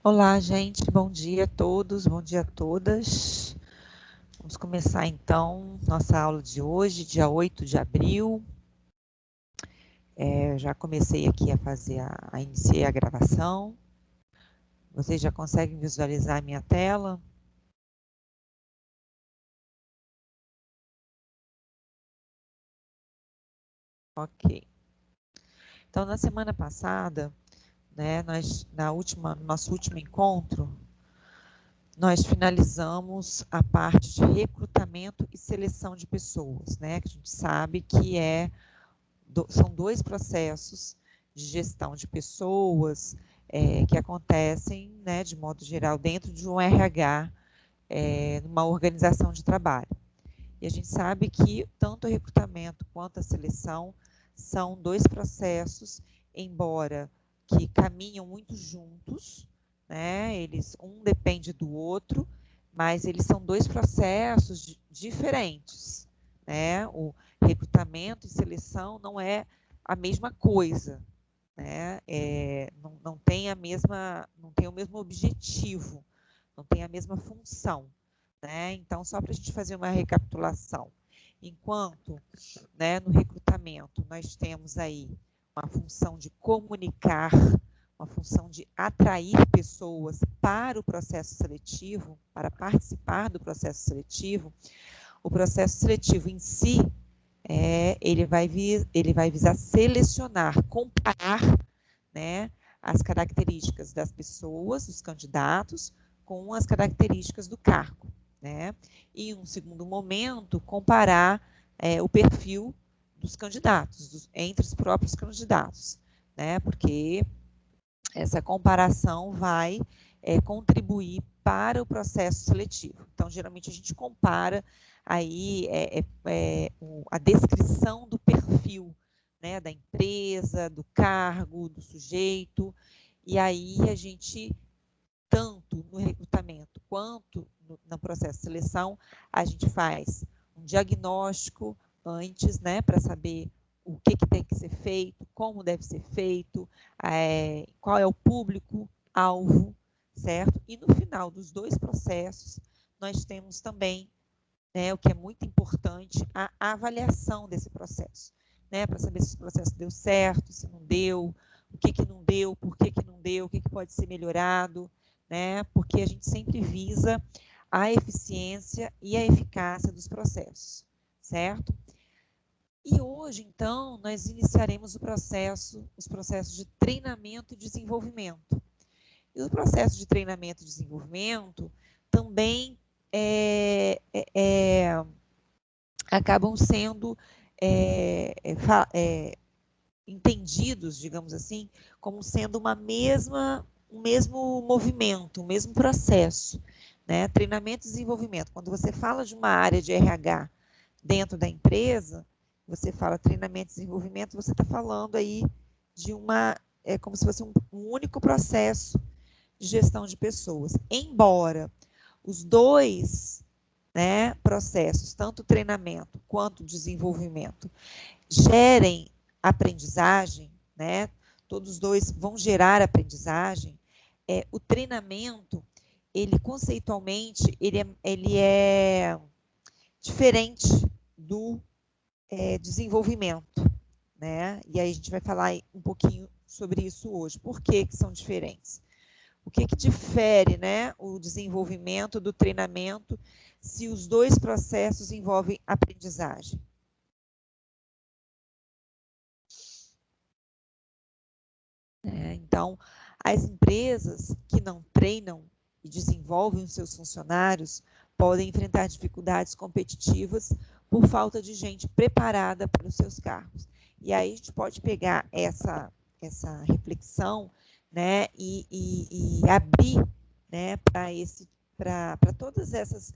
Olá, gente, bom dia a todos, bom dia a todas. Vamos começar então nossa aula de hoje, dia 8 de abril. Já comecei aqui a fazer, iniciei a gravação. Vocês já conseguem visualizar a minha tela? Ok. Então, na semana passada, né, no nosso último encontro, nós finalizamos a parte de recrutamento e seleção de pessoas, né, que a gente sabe que são dois processos de gestão de pessoas que acontecem, né, de modo geral, dentro de um RH, numa organização de trabalho. E a gente sabe que tanto o recrutamento quanto a seleção são dois processos, embora que caminham muito juntos, né, um depende do outro, mas eles são dois processos diferentes, né? O recrutamento e seleção não é a mesma coisa, né? Não tem não tem o mesmo objetivo, não tem a mesma função, né? Então, só para a gente fazer uma recapitulação, enquanto, né, no recrutamento nós temos aí uma função de comunicar, uma função de atrair pessoas para o processo seletivo, para participar do processo seletivo, o processo seletivo em si, ele vai visar selecionar, comparar, né, as características das pessoas, dos candidatos, com as características do cargo, né? E, em um segundo momento, comparar o perfil dos candidatos, entre os próprios candidatos, né? Porque essa comparação vai contribuir para o processo seletivo. Então, geralmente, a gente compara aí a descrição do perfil, né, da empresa, do cargo, do sujeito, e aí a gente, tanto no recrutamento quanto no processo de seleção, a gente faz um diagnóstico antes, né, para saber o que tem que ser feito, como deve ser feito, qual é o público-alvo, certo? E no final dos dois processos, nós temos também, né, o que é muito importante, a avaliação desse processo, né, para saber se o processo deu certo, se não deu, o que não deu, por que não deu, o que pode ser melhorado, né, porque a gente sempre visa a eficiência e a eficácia dos processos, certo? E hoje, então, nós iniciaremos os processos de treinamento e desenvolvimento. E o processo de treinamento e desenvolvimento também acabam sendo entendidos, digamos assim, como sendo um mesmo movimento, um mesmo processo, né? Treinamento e desenvolvimento. Quando você fala de uma área de RH dentro da empresa, você fala treinamento e desenvolvimento, você está falando aí de como se fosse um único processo de gestão de pessoas. Embora os dois, né, processos, tanto treinamento quanto desenvolvimento, gerem aprendizagem, né, todos os dois vão gerar aprendizagem, o treinamento, ele conceitualmente, ele é diferente do desenvolvimento, né? E aí a gente vai falar um pouquinho sobre isso hoje. Por que são diferentes? O que difere, né, o desenvolvimento do treinamento se os dois processos envolvem aprendizagem? Então, as empresas que não treinam e desenvolvem os seus funcionários podem enfrentar dificuldades competitivas por falta de gente preparada para os seus cargos. E aí a gente pode pegar essa reflexão, né, e abrir, né, para todas essas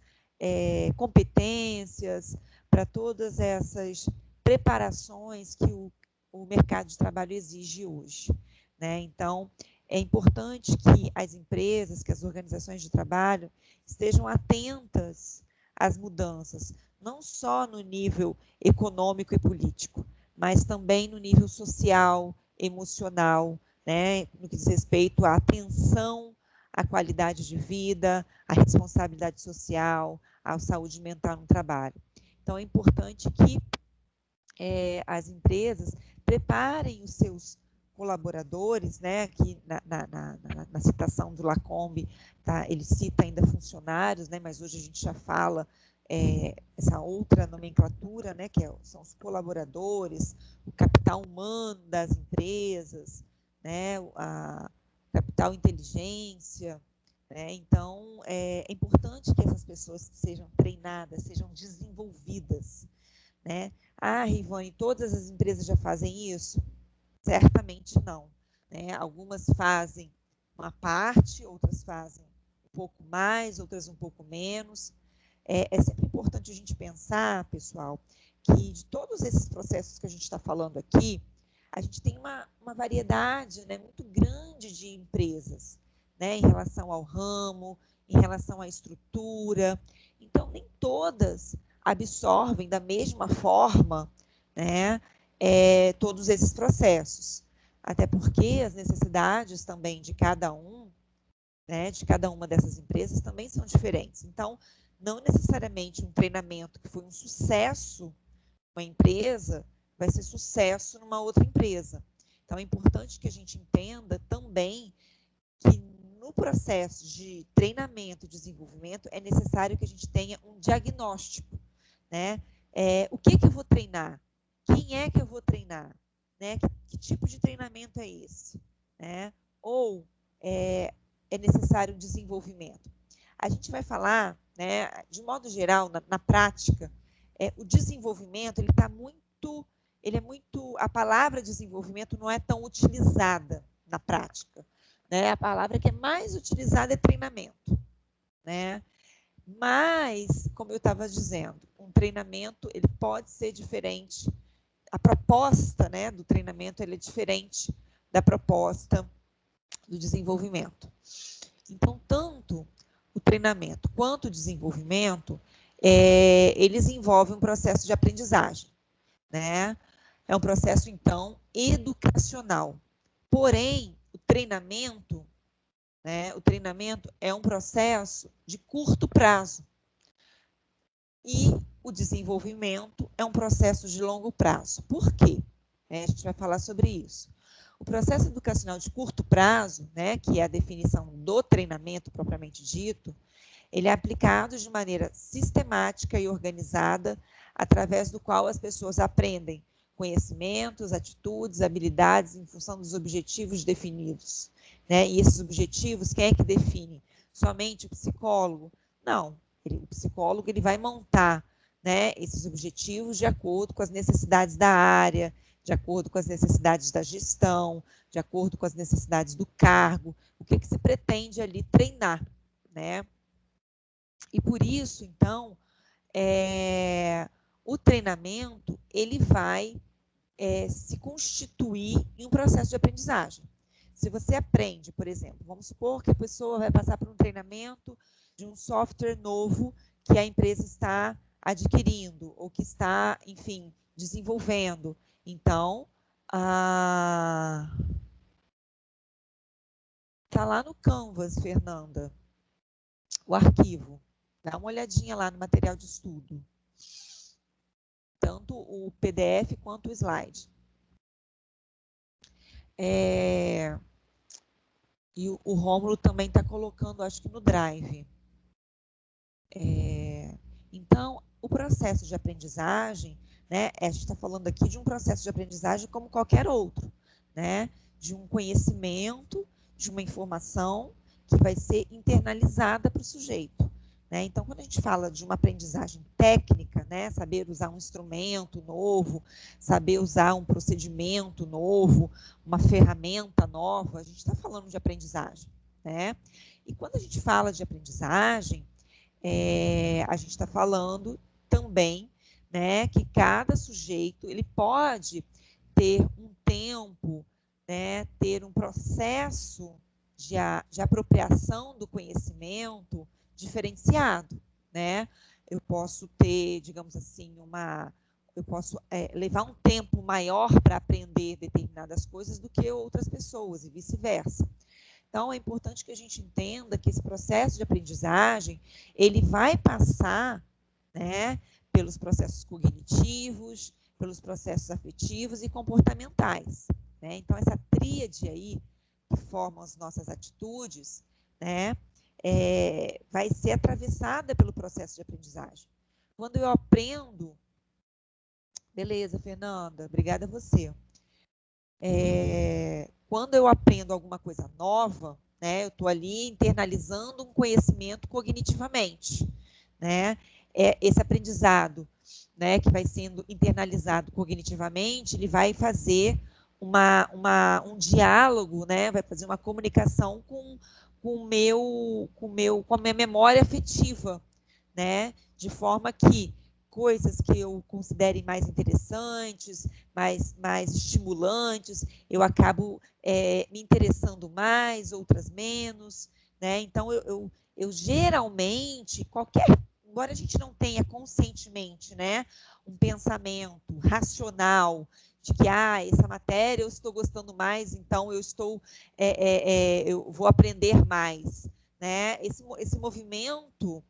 competências, para todas essas preparações que o mercado de trabalho exige hoje, né? Então, é importante que as empresas, que as organizações de trabalho estejam atentas às mudanças, não só no nível econômico e político, mas também no nível social, emocional, né? No que diz respeito à atenção a qualidade de vida, a responsabilidade social, a saúde mental no trabalho. Então, é importante que as empresas preparem os seus colaboradores, né? Aqui na citação do Lacombe, tá? Ele cita ainda funcionários, né? Mas hoje a gente já fala essa outra nomenclatura, né? Que são os colaboradores, o capital humano das empresas, né? A capital inteligência, né? Então, é importante que essas pessoas sejam treinadas, sejam desenvolvidas, né? Ah, Rivane, todas as empresas já fazem isso? Certamente não, né? Algumas fazem uma parte, outras fazem um pouco mais, outras um pouco menos. É sempre importante a gente pensar, pessoal, que de todos esses processos que a gente está falando aqui, a gente tem uma variedade, né, muito grande de empresas, né, em relação ao ramo, em relação à estrutura. Então, nem todas absorvem da mesma forma, né, todos esses processos. Até porque as necessidades também de cada um, né, de cada uma dessas empresas também são diferentes. Então, não necessariamente um treinamento que foi um sucesso numa empresa vai ser sucesso numa outra empresa. Então, é importante que a gente entenda também que no processo de treinamento e desenvolvimento é necessário que a gente tenha um diagnóstico, né? O que eu vou treinar? Quem é que eu vou treinar? Né? Que tipo de treinamento é esse? Né? Ou é necessário um desenvolvimento? A gente vai falar, né, de modo geral, na prática, o desenvolvimento, a palavra desenvolvimento não é tão utilizada na prática, né? A palavra que é mais utilizada é treinamento, né? Mas, como eu estava dizendo, um treinamento ele pode ser diferente. A proposta, né, do treinamento ele é diferente da proposta do desenvolvimento. Então, tanto o treinamento quanto o desenvolvimento, eles envolvem um processo de aprendizagem, né? É um processo, então, educacional. Porém, o treinamento é um processo de curto prazo. E o desenvolvimento é um processo de longo prazo. Por quê? A gente vai falar sobre isso. O processo educacional de curto prazo, né, que é a definição do treinamento propriamente dito, ele é aplicado de maneira sistemática e organizada, através do qual as pessoas aprendem conhecimentos, atitudes, habilidades em função dos objetivos definidos, né? E esses objetivos, quem é que define? Somente o psicólogo? Não. O psicólogo ele vai montar, né, esses objetivos de acordo com as necessidades da área, de acordo com as necessidades da gestão, de acordo com as necessidades do cargo, o que se pretende ali treinar, né? E por isso, então, o treinamento ele vai se constituir em um processo de aprendizagem. Se você aprende, por exemplo, vamos supor que a pessoa vai passar por um treinamento de um software novo que a empresa está adquirindo ou que está, enfim, desenvolvendo. Então, está lá no Canvas, Fernanda, o arquivo. Dá uma olhadinha lá no material de estudo. Tanto o PDF quanto o slide. E o Rômulo também está colocando, acho que no Drive. Então, o processo de aprendizagem, né, a gente está falando aqui de um processo de aprendizagem como qualquer outro, né, de um conhecimento, de uma informação que vai ser internalizada para o sujeito. Né? Então, quando a gente fala de uma aprendizagem técnica, né, saber usar um instrumento novo, saber usar um procedimento novo, uma ferramenta nova, a gente está falando de aprendizagem. Né? E quando a gente fala de aprendizagem, a gente está falando também, né, que cada sujeito ele pode ter um tempo, né, ter um processo de apropriação do conhecimento diferenciado, né? Eu posso ter, digamos assim, eu posso levar um tempo maior para aprender determinadas coisas do que outras pessoas e vice-versa. Então, é importante que a gente entenda que esse processo de aprendizagem, ele vai passar, né, pelos processos cognitivos, pelos processos afetivos e comportamentais, né? Então, essa tríade aí, que formam as nossas atitudes, né, vai ser atravessada pelo processo de aprendizagem. Quando eu aprendo... Beleza, Fernanda, obrigada a você. Quando eu aprendo alguma coisa nova, né, eu estou ali internalizando um conhecimento cognitivamente, né? Esse aprendizado, né, que vai sendo internalizado cognitivamente, ele vai fazer um diálogo, né, vai fazer uma comunicação com a minha memória afetiva, né, de forma que coisas que eu considere mais interessantes, mais estimulantes, eu acabo me interessando mais, outras menos, né? Então, eu geralmente, embora a gente não tenha conscientemente, né, um pensamento racional de que, essa matéria eu estou gostando mais, então eu vou aprender mais, né? Esse movimento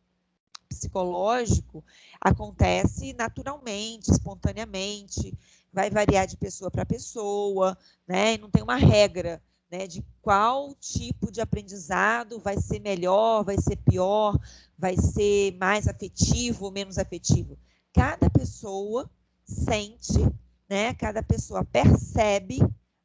psicológico acontece naturalmente, espontaneamente, vai variar de pessoa para pessoa, né? E não tem uma regra, né, de qual tipo de aprendizado vai ser melhor, vai ser pior, vai ser mais afetivo ou menos afetivo. Cada pessoa sente, né? Cada pessoa percebe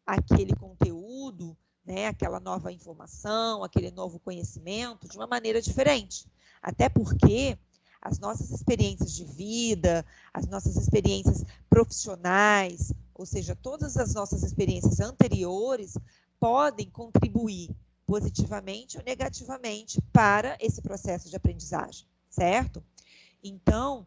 aquele conteúdo, né, aquela nova informação, aquele novo conhecimento de uma maneira diferente. Até porque as nossas experiências de vida, as nossas experiências profissionais, ou seja, todas as nossas experiências anteriores podem contribuir positivamente ou negativamente para esse processo de aprendizagem, certo? Então,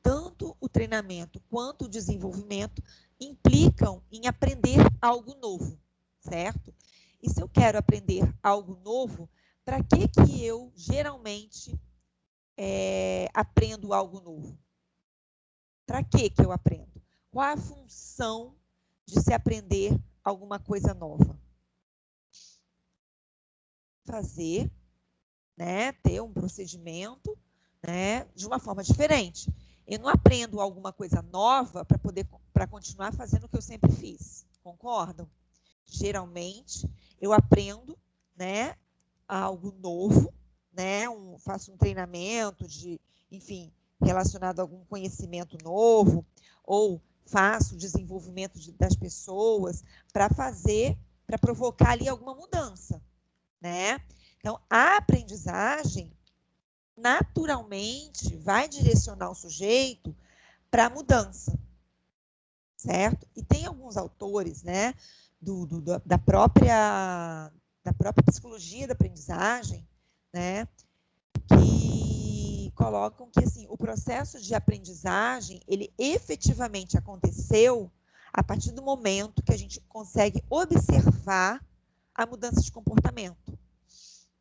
tanto o treinamento quanto o desenvolvimento implicam em aprender algo novo, certo? E se eu quero aprender algo novo, para que eu geralmente aprendo algo novo? Para que eu aprendo? Qual a função de se aprender alguma coisa nova? Fazer, né, ter um procedimento, né, de uma forma diferente. Eu não aprendo alguma coisa nova para continuar fazendo o que eu sempre fiz. Concordam? Geralmente, eu aprendo, né, algo novo, né, faço um treinamento enfim, relacionado a algum conhecimento novo, ou faço o desenvolvimento das pessoas para provocar ali alguma mudança, né? Então, a aprendizagem naturalmente vai direcionar o sujeito para a mudança, certo? E tem alguns autores, né, da própria psicologia da aprendizagem, né, que colocam que assim, o processo de aprendizagem, ele efetivamente aconteceu a partir do momento que a gente consegue observar a mudança de comportamento,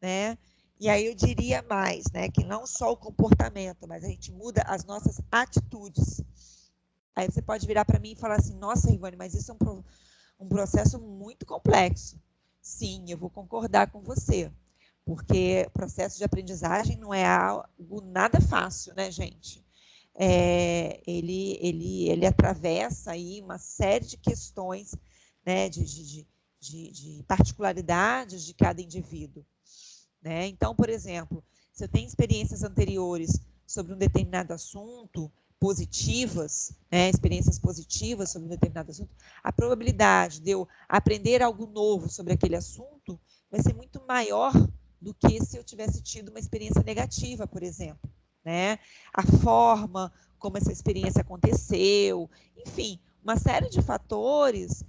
né? E aí eu diria mais, né, que não só o comportamento, mas a gente muda as nossas atitudes. Aí você pode virar para mim e falar assim, nossa, Ivone, mas isso é um processo muito complexo. Sim, eu vou concordar com você, porque o processo de aprendizagem não é algo nada fácil, né, gente? Ele atravessa aí uma série de questões, né, de particularidades de cada indivíduo, né? Então, por exemplo, se eu tenho experiências anteriores sobre um determinado assunto, positivas, né, experiências positivas sobre um determinado assunto, a probabilidade de eu aprender algo novo sobre aquele assunto vai ser muito maior do que se eu tivesse tido uma experiência negativa, por exemplo, né? A forma como essa experiência aconteceu, enfim, uma série de fatores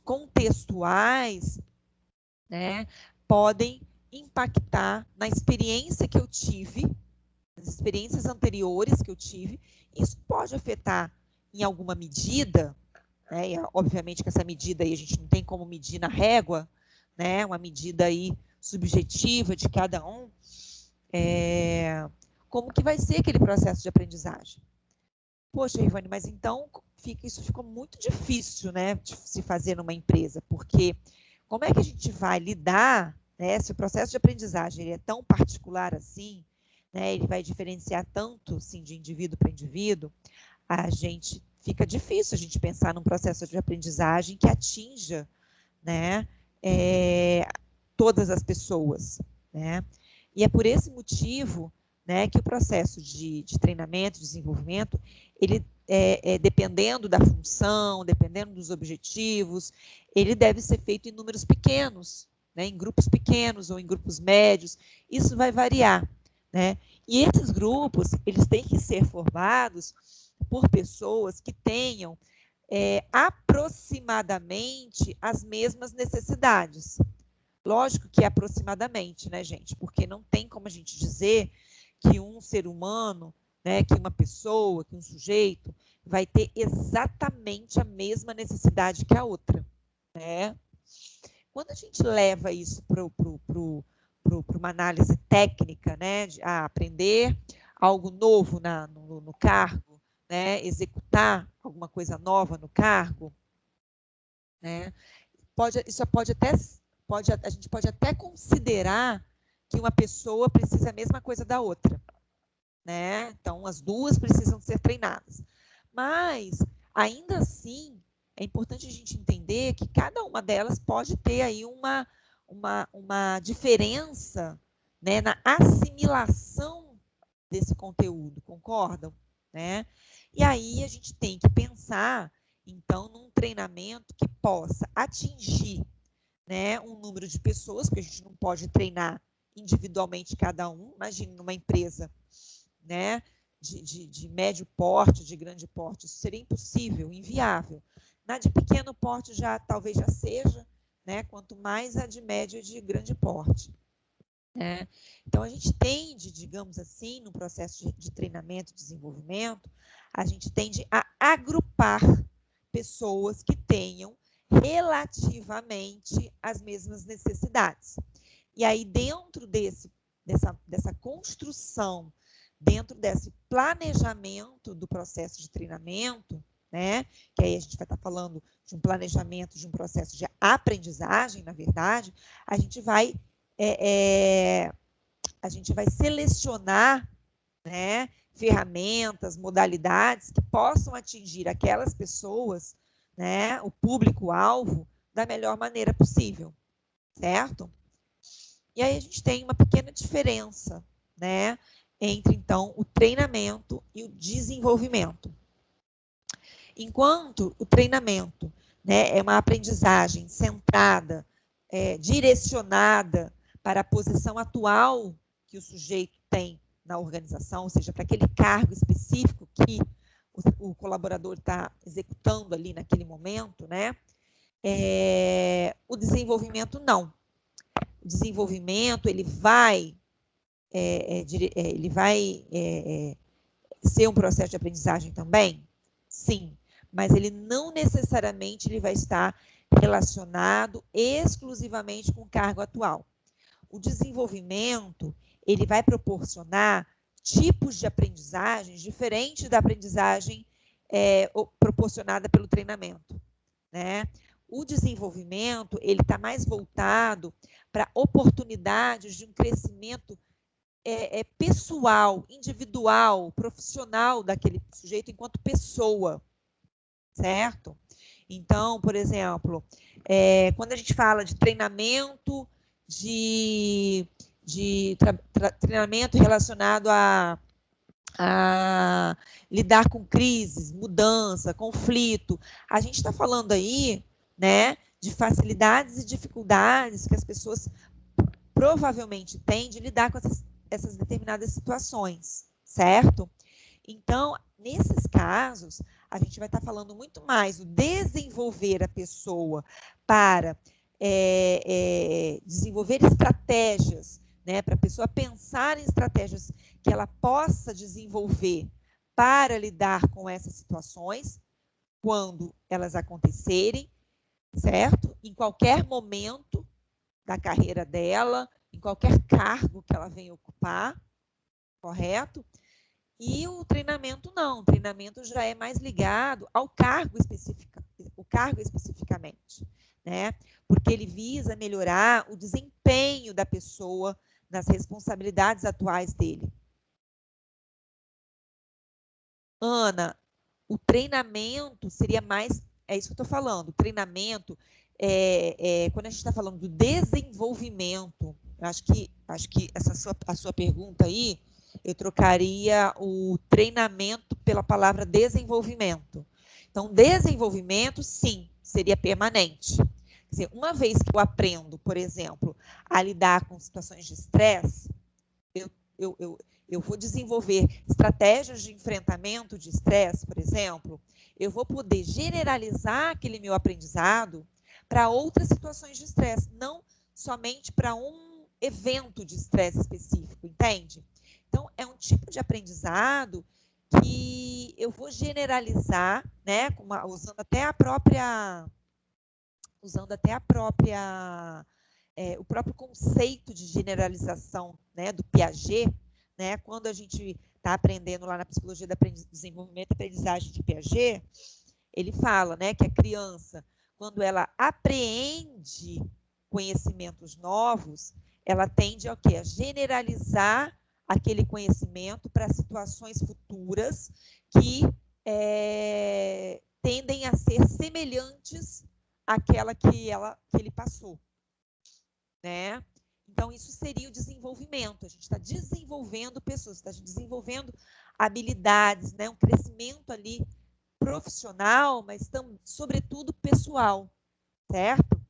contextuais, né, podem impactar na experiência que eu tive, nas experiências anteriores que eu tive. Isso pode afetar em alguma medida, né? E, obviamente que essa medida aí a gente não tem como medir na régua, né? Uma medida aí subjetiva de cada um, como que vai ser aquele processo de aprendizagem. Poxa, Ivone, mas então isso ficou muito difícil, né, de se fazer numa empresa, porque como é que a gente vai lidar, né, se o processo de aprendizagem ele é tão particular assim, né, ele vai diferenciar tanto assim, de indivíduo para indivíduo, fica difícil a gente pensar num processo de aprendizagem que atinja, né, todas as pessoas, né? E é por esse motivo, né, que o processo de treinamento, de desenvolvimento, ele dependendo da função, dependendo dos objetivos, ele deve ser feito em números pequenos, né, em grupos pequenos ou em grupos médios, isso vai variar, né? E esses grupos, eles têm que ser formados por pessoas que tenham aproximadamente as mesmas necessidades. Lógico que é aproximadamente, né, gente? Porque não tem como a gente dizer que um ser humano, né, que uma pessoa, que um sujeito vai ter exatamente a mesma necessidade que a outra, né? Quando a gente leva isso para uma análise técnica, né, de aprender algo novo no cargo, né, executar alguma coisa nova no cargo, né, a gente pode até considerar que uma pessoa precisa a mesma coisa da outra, né? Então, as duas precisam ser treinadas. Mas, ainda assim, é importante a gente entender que cada uma delas pode ter aí uma diferença, né, na assimilação desse conteúdo, concordam? Né? E aí a gente tem que pensar, então, num treinamento que possa atingir, né, um número de pessoas, porque a gente não pode treinar individualmente cada um. Imagine numa empresa, né, de médio porte, de grande porte, isso seria impossível, inviável. Na de pequeno porte talvez já seja, né, quanto mais a de médio e de grande porte. Né? Então, a gente tende, digamos assim, no processo de treinamento e desenvolvimento, a gente tende a agrupar pessoas que tenham relativamente as mesmas necessidades. E aí, dentro dessa construção, dentro desse planejamento do processo de treinamento, né, que aí a gente vai estar falando de um planejamento, de um processo de aprendizagem, na verdade, a gente vai selecionar, né, ferramentas, modalidades que possam atingir aquelas pessoas, né, o público-alvo, da melhor maneira possível, certo? E aí a gente tem uma pequena diferença, né, entre, então, o treinamento e o desenvolvimento. Enquanto o treinamento, né, é uma aprendizagem centrada, direcionada para a posição atual que o sujeito tem na organização, ou seja, para aquele cargo específico que o colaborador está executando ali naquele momento, né? O desenvolvimento não. O desenvolvimento ele vai ser um processo de aprendizagem também? Sim, mas ele não necessariamente ele vai estar relacionado exclusivamente com o cargo atual. O desenvolvimento ele vai proporcionar tipos de aprendizagens diferentes da aprendizagem proporcionada pelo treinamento, né? O desenvolvimento ele está mais voltado para oportunidades de um crescimento pessoal, individual, profissional daquele sujeito enquanto pessoa, certo? Então, por exemplo, quando a gente fala de treinamento, treinamento relacionado a lidar com crises, mudança, conflito, a gente está falando aí, né, de facilidades e dificuldades que as pessoas provavelmente têm de lidar com essas determinadas situações, certo? Então, nesses casos, a gente vai estar falando muito mais do desenvolver a pessoa para desenvolver estratégias, né, para a pessoa pensar em estratégias que ela possa desenvolver para lidar com essas situações, quando elas acontecerem, certo? Em qualquer momento da carreira dela, em qualquer cargo que ela venha ocupar, correto? E o treinamento não, o treinamento já é mais ligado ao cargo especificamente, né? Porque ele visa melhorar o desempenho da pessoa nas responsabilidades atuais dele. Ana, o treinamento seria mais, é isso que eu estou falando, o treinamento, quando a gente está falando do desenvolvimento, acho que a sua pergunta aí, eu trocaria o treinamento pela palavra desenvolvimento. Então, desenvolvimento, sim, seria permanente. Quer dizer, uma vez que eu aprendo, por exemplo, a lidar com situações de estresse, eu vou desenvolver estratégias de enfrentamento de estresse, por exemplo, eu vou poder generalizar aquele meu aprendizado para outras situações de estresse, não somente para um evento de estresse específico, entende? Então, é um tipo de aprendizado que eu vou generalizar, né, usando até a própria o próprio conceito de generalização, né, do Piaget, né, quando a gente está aprendendo lá na psicologia do desenvolvimento e aprendizagem de Piaget, ele fala, né, que a criança, quando ela apreende conhecimentos novos, ela tende a generalizar aquele conhecimento para situações futuras que tendem a ser semelhantes àquela que ele passou, né? Então, isso seria o desenvolvimento. A gente está desenvolvendo pessoas, está desenvolvendo habilidades, né? Um crescimento ali profissional, mas sobretudo pessoal, certo?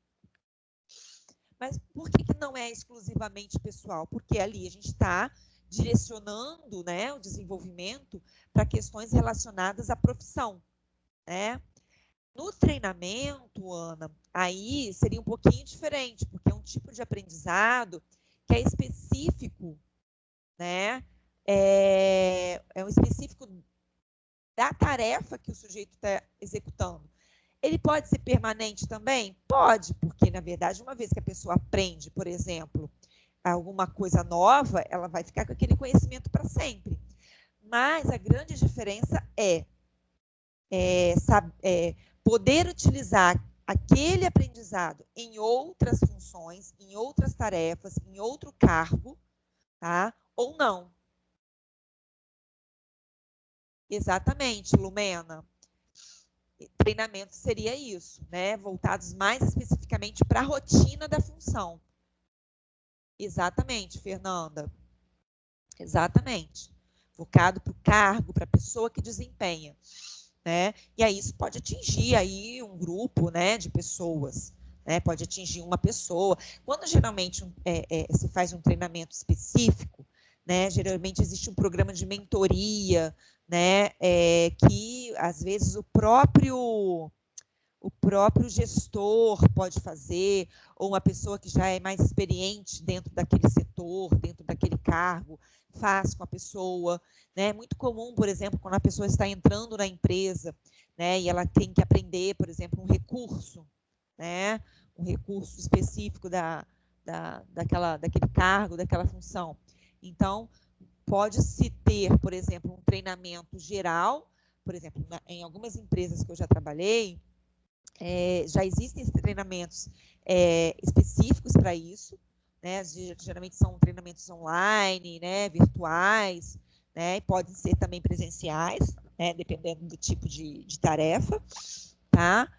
Mas por que não é exclusivamente pessoal? Porque ali a gente está direcionando, né, o desenvolvimento para questões relacionadas à profissão, né? No treinamento, Ana, aí seria um pouquinho diferente, porque é um tipo de aprendizado que é específico, né? É um específico da tarefa que o sujeito está executando. Ele pode ser permanente também? Pode, porque, na verdade, uma vez que a pessoa aprende, por exemplo, alguma coisa nova, ela vai ficar com aquele conhecimento para sempre. Mas a grande diferença é poder utilizar aquele aprendizado em outras funções, em outras tarefas, em outro cargo, tá? Ou não. Exatamente, Lumena. Treinamento seria isso, né? Voltados mais especificamente para a rotina da função. Exatamente, Fernanda. Exatamente. Focado para o cargo, para a pessoa que desempenha. Né? E aí isso pode atingir aí um grupo, né, de pessoas, né? Pode atingir uma pessoa. Quando geralmente se faz um treinamento específico, né, geralmente existe um programa de mentoria, né, que às vezes o próprio gestor pode fazer, ou uma pessoa que já é mais experiente dentro daquele setor, dentro daquele cargo, faz com a pessoa, né? É muito comum, por exemplo, quando a pessoa está entrando na empresa, né, e ela tem que aprender, por exemplo, um recurso, né, um recurso específico daquele cargo, daquela função. Então, pode-se ter, por exemplo, um treinamento geral, por exemplo, em algumas empresas que eu já trabalhei, já existem treinamentos específicos para isso, né? Geralmente são treinamentos online, né? Virtuais, né? E podem ser também presenciais, né? Dependendo do tipo de tarefa, tá?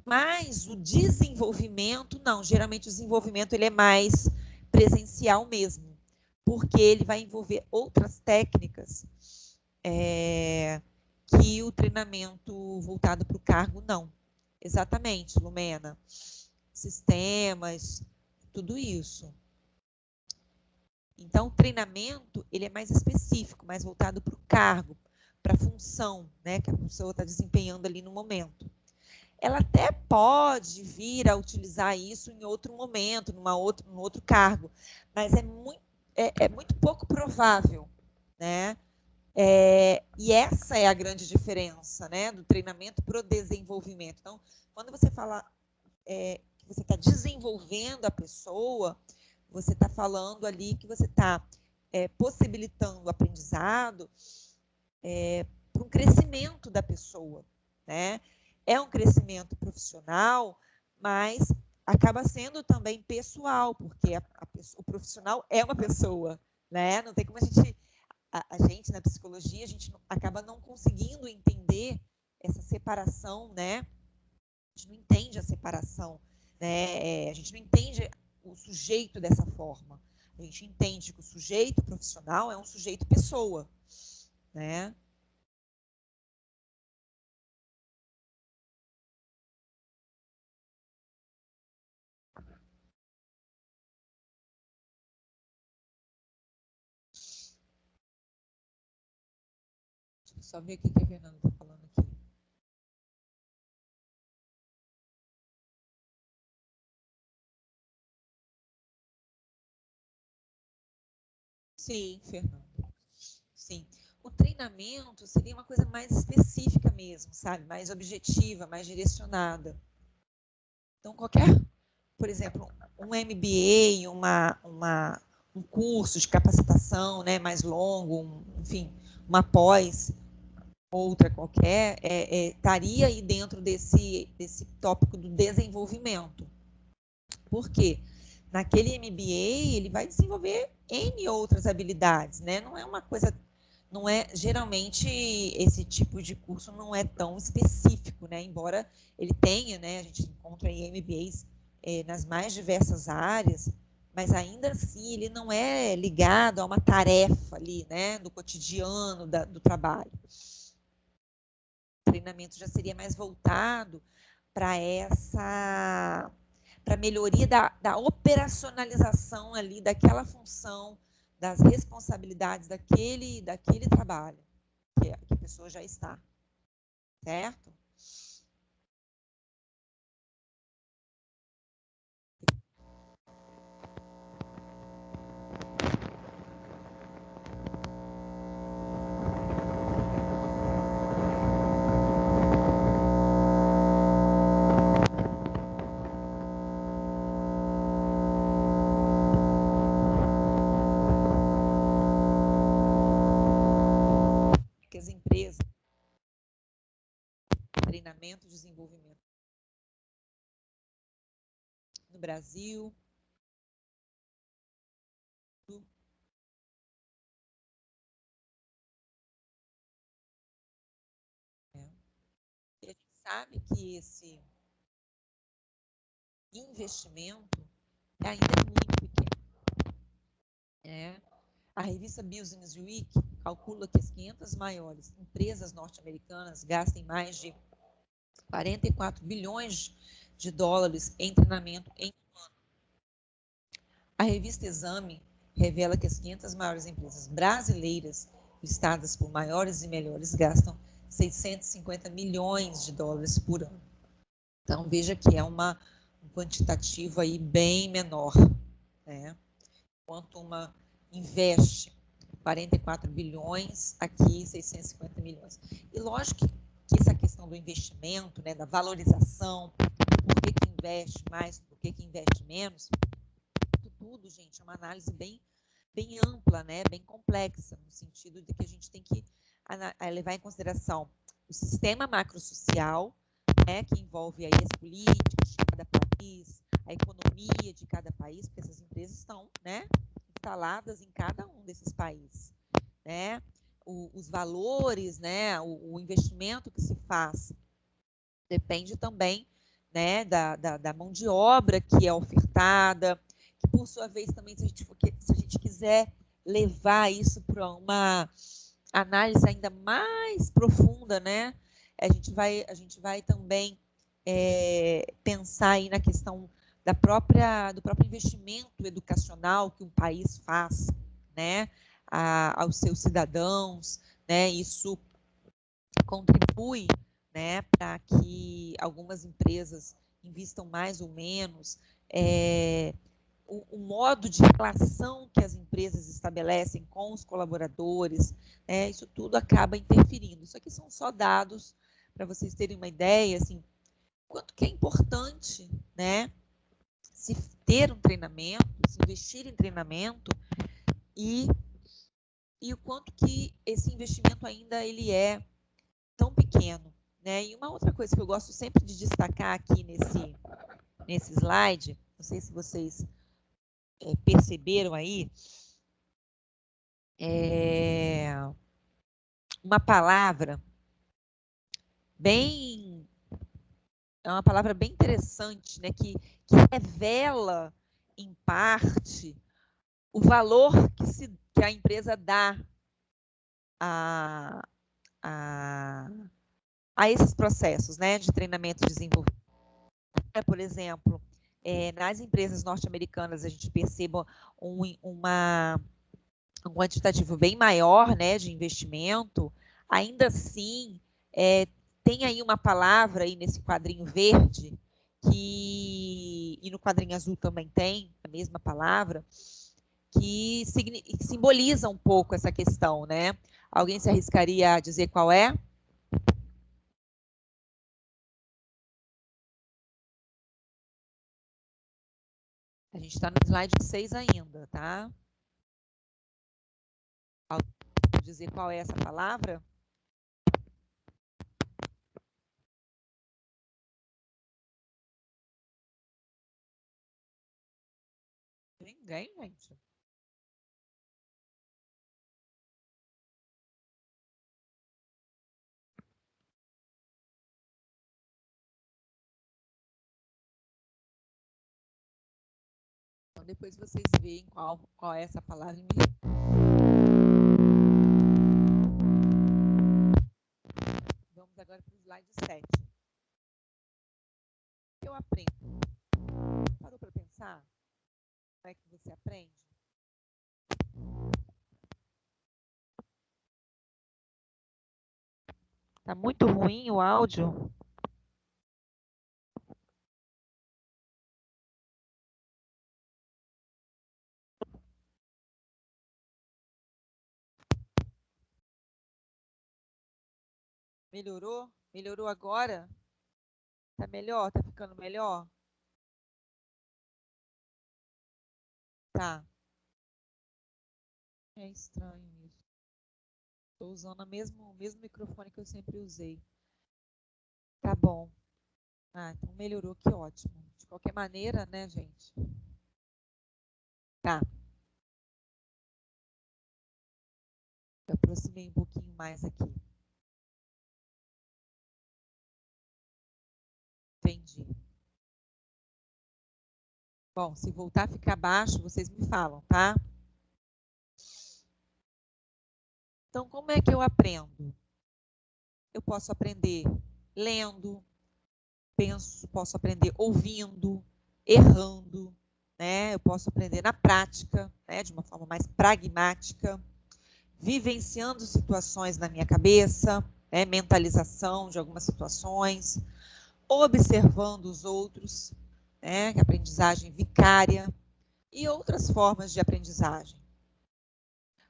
Mas o desenvolvimento, não. Geralmente o desenvolvimento ele é mais presencial mesmo, porque ele vai envolver outras técnicas que o treinamento voltado para o cargo não. Exatamente, Lumena. Sistemas, tudo isso. Então, o treinamento ele é mais específico, mais voltado para o cargo, para a função, né, que a pessoa está desempenhando ali no momento. Ela até pode vir a utilizar isso em outro momento, num outro cargo, mas é muito pouco provável, né? E essa é a grande diferença, né, do treinamento para o desenvolvimento. Então, quando você fala que você está desenvolvendo a pessoa, você está falando ali que você está possibilitando o aprendizado para um crescimento da pessoa, né? é um crescimento profissional, mas acaba sendo também pessoal, porque o profissional é uma pessoa, né? Não tem como a gente na psicologia, a gente acaba não conseguindo entender essa separação, né? A gente não entende a separação, né? A gente não entende o sujeito dessa forma. A gente entende que o sujeito profissional é um sujeito pessoa, né? Deixa eu só ver o que a Fernanda está falando aqui. Sim, Fernanda. Sim. O treinamento seria uma coisa mais específica mesmo, sabe? Mais objetiva, mais direcionada. Então, por exemplo, um MBA, um curso de capacitação, né, mais longo, enfim, uma pós, outra qualquer, estaria aí dentro desse tópico do desenvolvimento. Por quê? Naquele MBA, ele vai desenvolver N outras habilidades, né? Não é uma coisa, não é, geralmente, esse tipo de curso não é tão específico, né? Embora ele tenha, né? A gente encontra aí MBAs nas mais diversas áreas, mas ainda assim ele não é ligado a uma tarefa ali, né? Do cotidiano do trabalho. O treinamento já seria mais voltado para para melhoria da operacionalização ali daquela função, das responsabilidades daquele trabalho que a pessoa já está, certo? Que as empresas, treinamento e desenvolvimento no Brasil, né? E a gente sabe que esse investimento ainda é muito pequeno, né? A revista Business Week calcula que as 500 maiores empresas norte-americanas gastem mais de 44 bilhões de dólares em treinamento em um ano. A revista Exame revela que as 500 maiores empresas brasileiras listadas por maiores e melhores gastam 650 milhões de dólares por ano. Então, veja que é um quantitativo aí bem menor, né? Enquanto uma investe 44 bilhões, aqui 650 milhões. E lógico que essa questão do investimento, né, da valorização, por que investe mais, por que investe menos, tudo, gente, é uma análise bem ampla, né, bem complexa, no sentido de que a gente tem que levar em consideração o sistema macrosocial, né, que envolve aí as políticas de cada país, a economia de cada país, porque essas empresas estão, né, instaladas em cada um desses países, né? Os valores, né, o investimento que se faz depende também, né, da mão de obra que é ofertada, que por sua vez também, se a gente quiser levar isso para uma análise ainda mais profunda, né, a gente vai também pensar aí na questão do próprio investimento educacional que um país faz, né, aos seus cidadãos, né, isso contribui, né, para que algumas empresas investam mais ou menos, o modo de relação que as empresas estabelecem com os colaboradores, né, isso tudo acaba interferindo. Isso aqui são só dados para vocês terem uma ideia, assim, quanto que é importante, né, se ter um treinamento, se investir em treinamento e o quanto que esse investimento ainda ele é tão pequeno, né? E uma outra coisa que eu gosto sempre de destacar aqui nesse slide, não sei se vocês perceberam aí, uma palavra uma palavra bem interessante, né? Que revela, em parte, o valor que a empresa dá a esses processos, né, de treinamento e desenvolvimento. Por exemplo, nas empresas norte-americanas, a gente perceba um quantitativo bem maior, né, de investimento. Ainda assim, tem aí uma palavra aí nesse quadrinho verde, e no quadrinho azul também tem a mesma palavra, que simboliza um pouco essa questão, né? Alguém se arriscaria a dizer qual é? A gente está no slide 6 ainda, tá? Alguém pode dizer qual é essa palavra? Ninguém, gente. Então, depois vocês veem qual é essa palavra em mim. Vamos agora para o slide 7. O que eu aprendo? Parou para pensar? Como é que você aprende? Tá muito ruim o áudio? Melhorou? Melhorou agora? Tá melhor? Tá ficando melhor? Tá. É estranho isso. Estou usando o mesmo microfone que eu sempre usei. Tá bom. Ah, então melhorou, que ótimo. De qualquer maneira, né, gente? Tá. Eu aproximei um pouquinho mais aqui. Entendi. Bom, se voltar a ficar baixo, vocês me falam, tá? Então, como é que eu aprendo? Eu posso aprender lendo, posso aprender ouvindo, errando, né? Eu posso aprender na prática, né? De uma forma mais pragmática, vivenciando situações na minha cabeça, né? Mentalização de algumas situações, observando os outros, né? Aprendizagem vicária e outras formas de aprendizagem.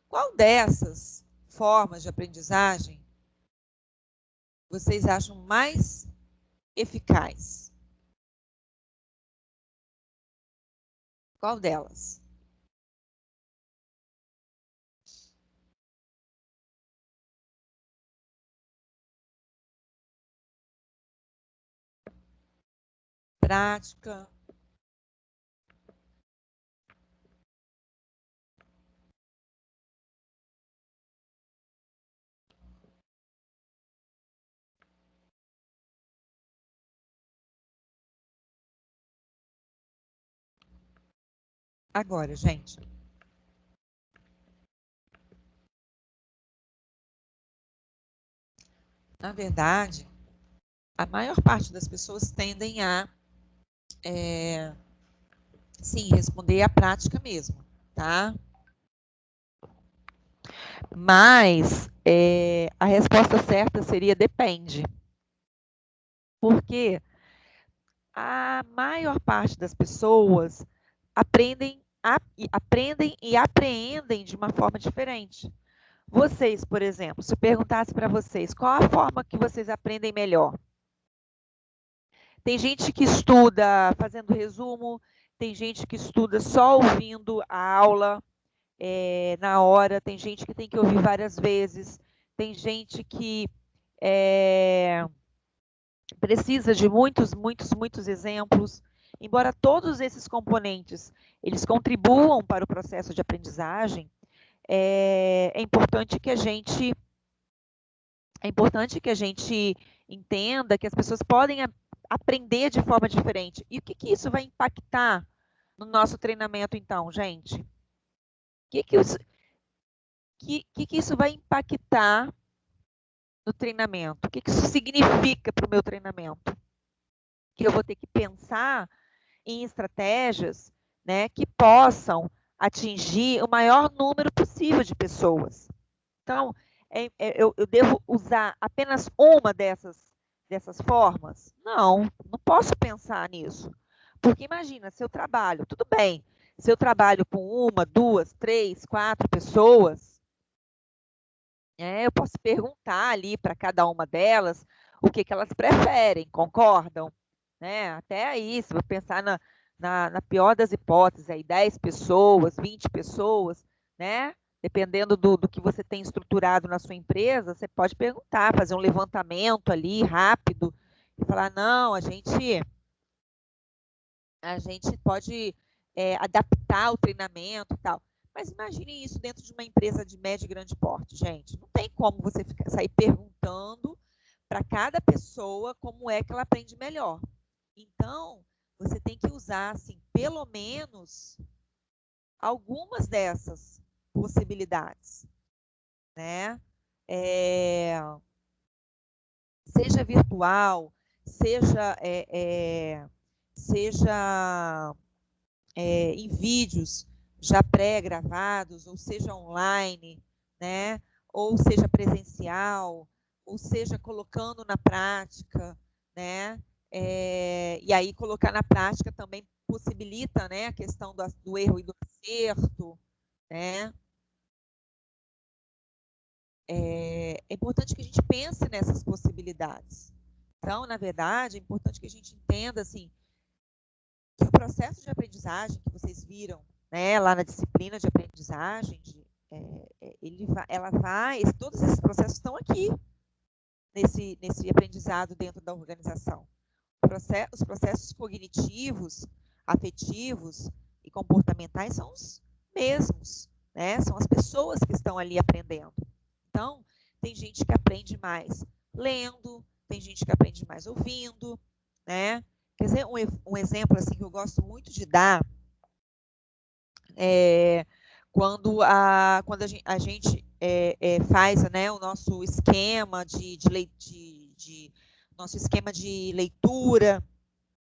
Qual dessas formas de aprendizagem vocês acham mais eficaz? Qual delas? Prática. Agora, gente, na verdade, a maior parte das pessoas tendem a, sim, responder à prática mesmo, tá? Mas a resposta certa seria depende. Porque a maior parte das pessoas aprendem e apreendem de uma forma diferente. Vocês, por exemplo, se eu perguntasse para vocês qual a forma que vocês aprendem melhor? Tem gente que estuda fazendo resumo, tem gente que estuda só ouvindo a aula na hora, tem gente que tem que ouvir várias vezes, tem gente que precisa de muitos, muitos, muitos exemplos. Embora todos esses componentes eles contribuam para o processo de aprendizagem, é importante que a gente entenda que as pessoas podem aprender de forma diferente. E o que isso vai impactar no nosso treinamento, então, gente? O que isso vai impactar no treinamento? O que isso significa para o meu treinamento? Que eu vou ter que pensar em estratégias, né, que possam atingir o maior número possível de pessoas. Então, eu devo usar apenas uma dessas formas? Não, não posso pensar nisso. Porque imagina, se eu trabalho, tudo bem, se eu trabalho com uma, duas, três, quatro pessoas, eu posso perguntar ali para cada uma delas o que elas preferem, concordam? Né? Até aí, se eu pensar na pior das hipóteses, aí 10 pessoas, 20 pessoas, né? Dependendo do que você tem estruturado na sua empresa, você pode perguntar, fazer um levantamento ali rápido e falar, não, a gente pode adaptar o treinamento e tal. Mas imagine isso dentro de uma empresa de médio e grande porte, gente. Não tem como você sair perguntando para cada pessoa como é que ela aprende melhor. Então, você tem que usar, assim, pelo menos algumas dessas possibilidades, né? É, seja virtual, seja em vídeos já pré-gravados, ou seja online, né? Ou seja presencial, ou seja colocando na prática, né? E aí colocar na prática também possibilita, né, a questão do erro e do acerto, né? É importante que a gente pense nessas possibilidades. Então, na verdade, é importante que a gente entenda assim, que o processo de aprendizagem que vocês viram, né, lá na disciplina de aprendizagem, todos esses processos estão aqui nesse aprendizado dentro da organização. Os processos cognitivos, afetivos e comportamentais são os mesmos, né? São as pessoas que estão ali aprendendo. Então, tem gente que aprende mais lendo, tem gente que aprende mais ouvindo, né? Quer dizer, um exemplo assim que eu gosto muito de dar é quando a gente faz, né, o nosso esquema nosso esquema de leitura,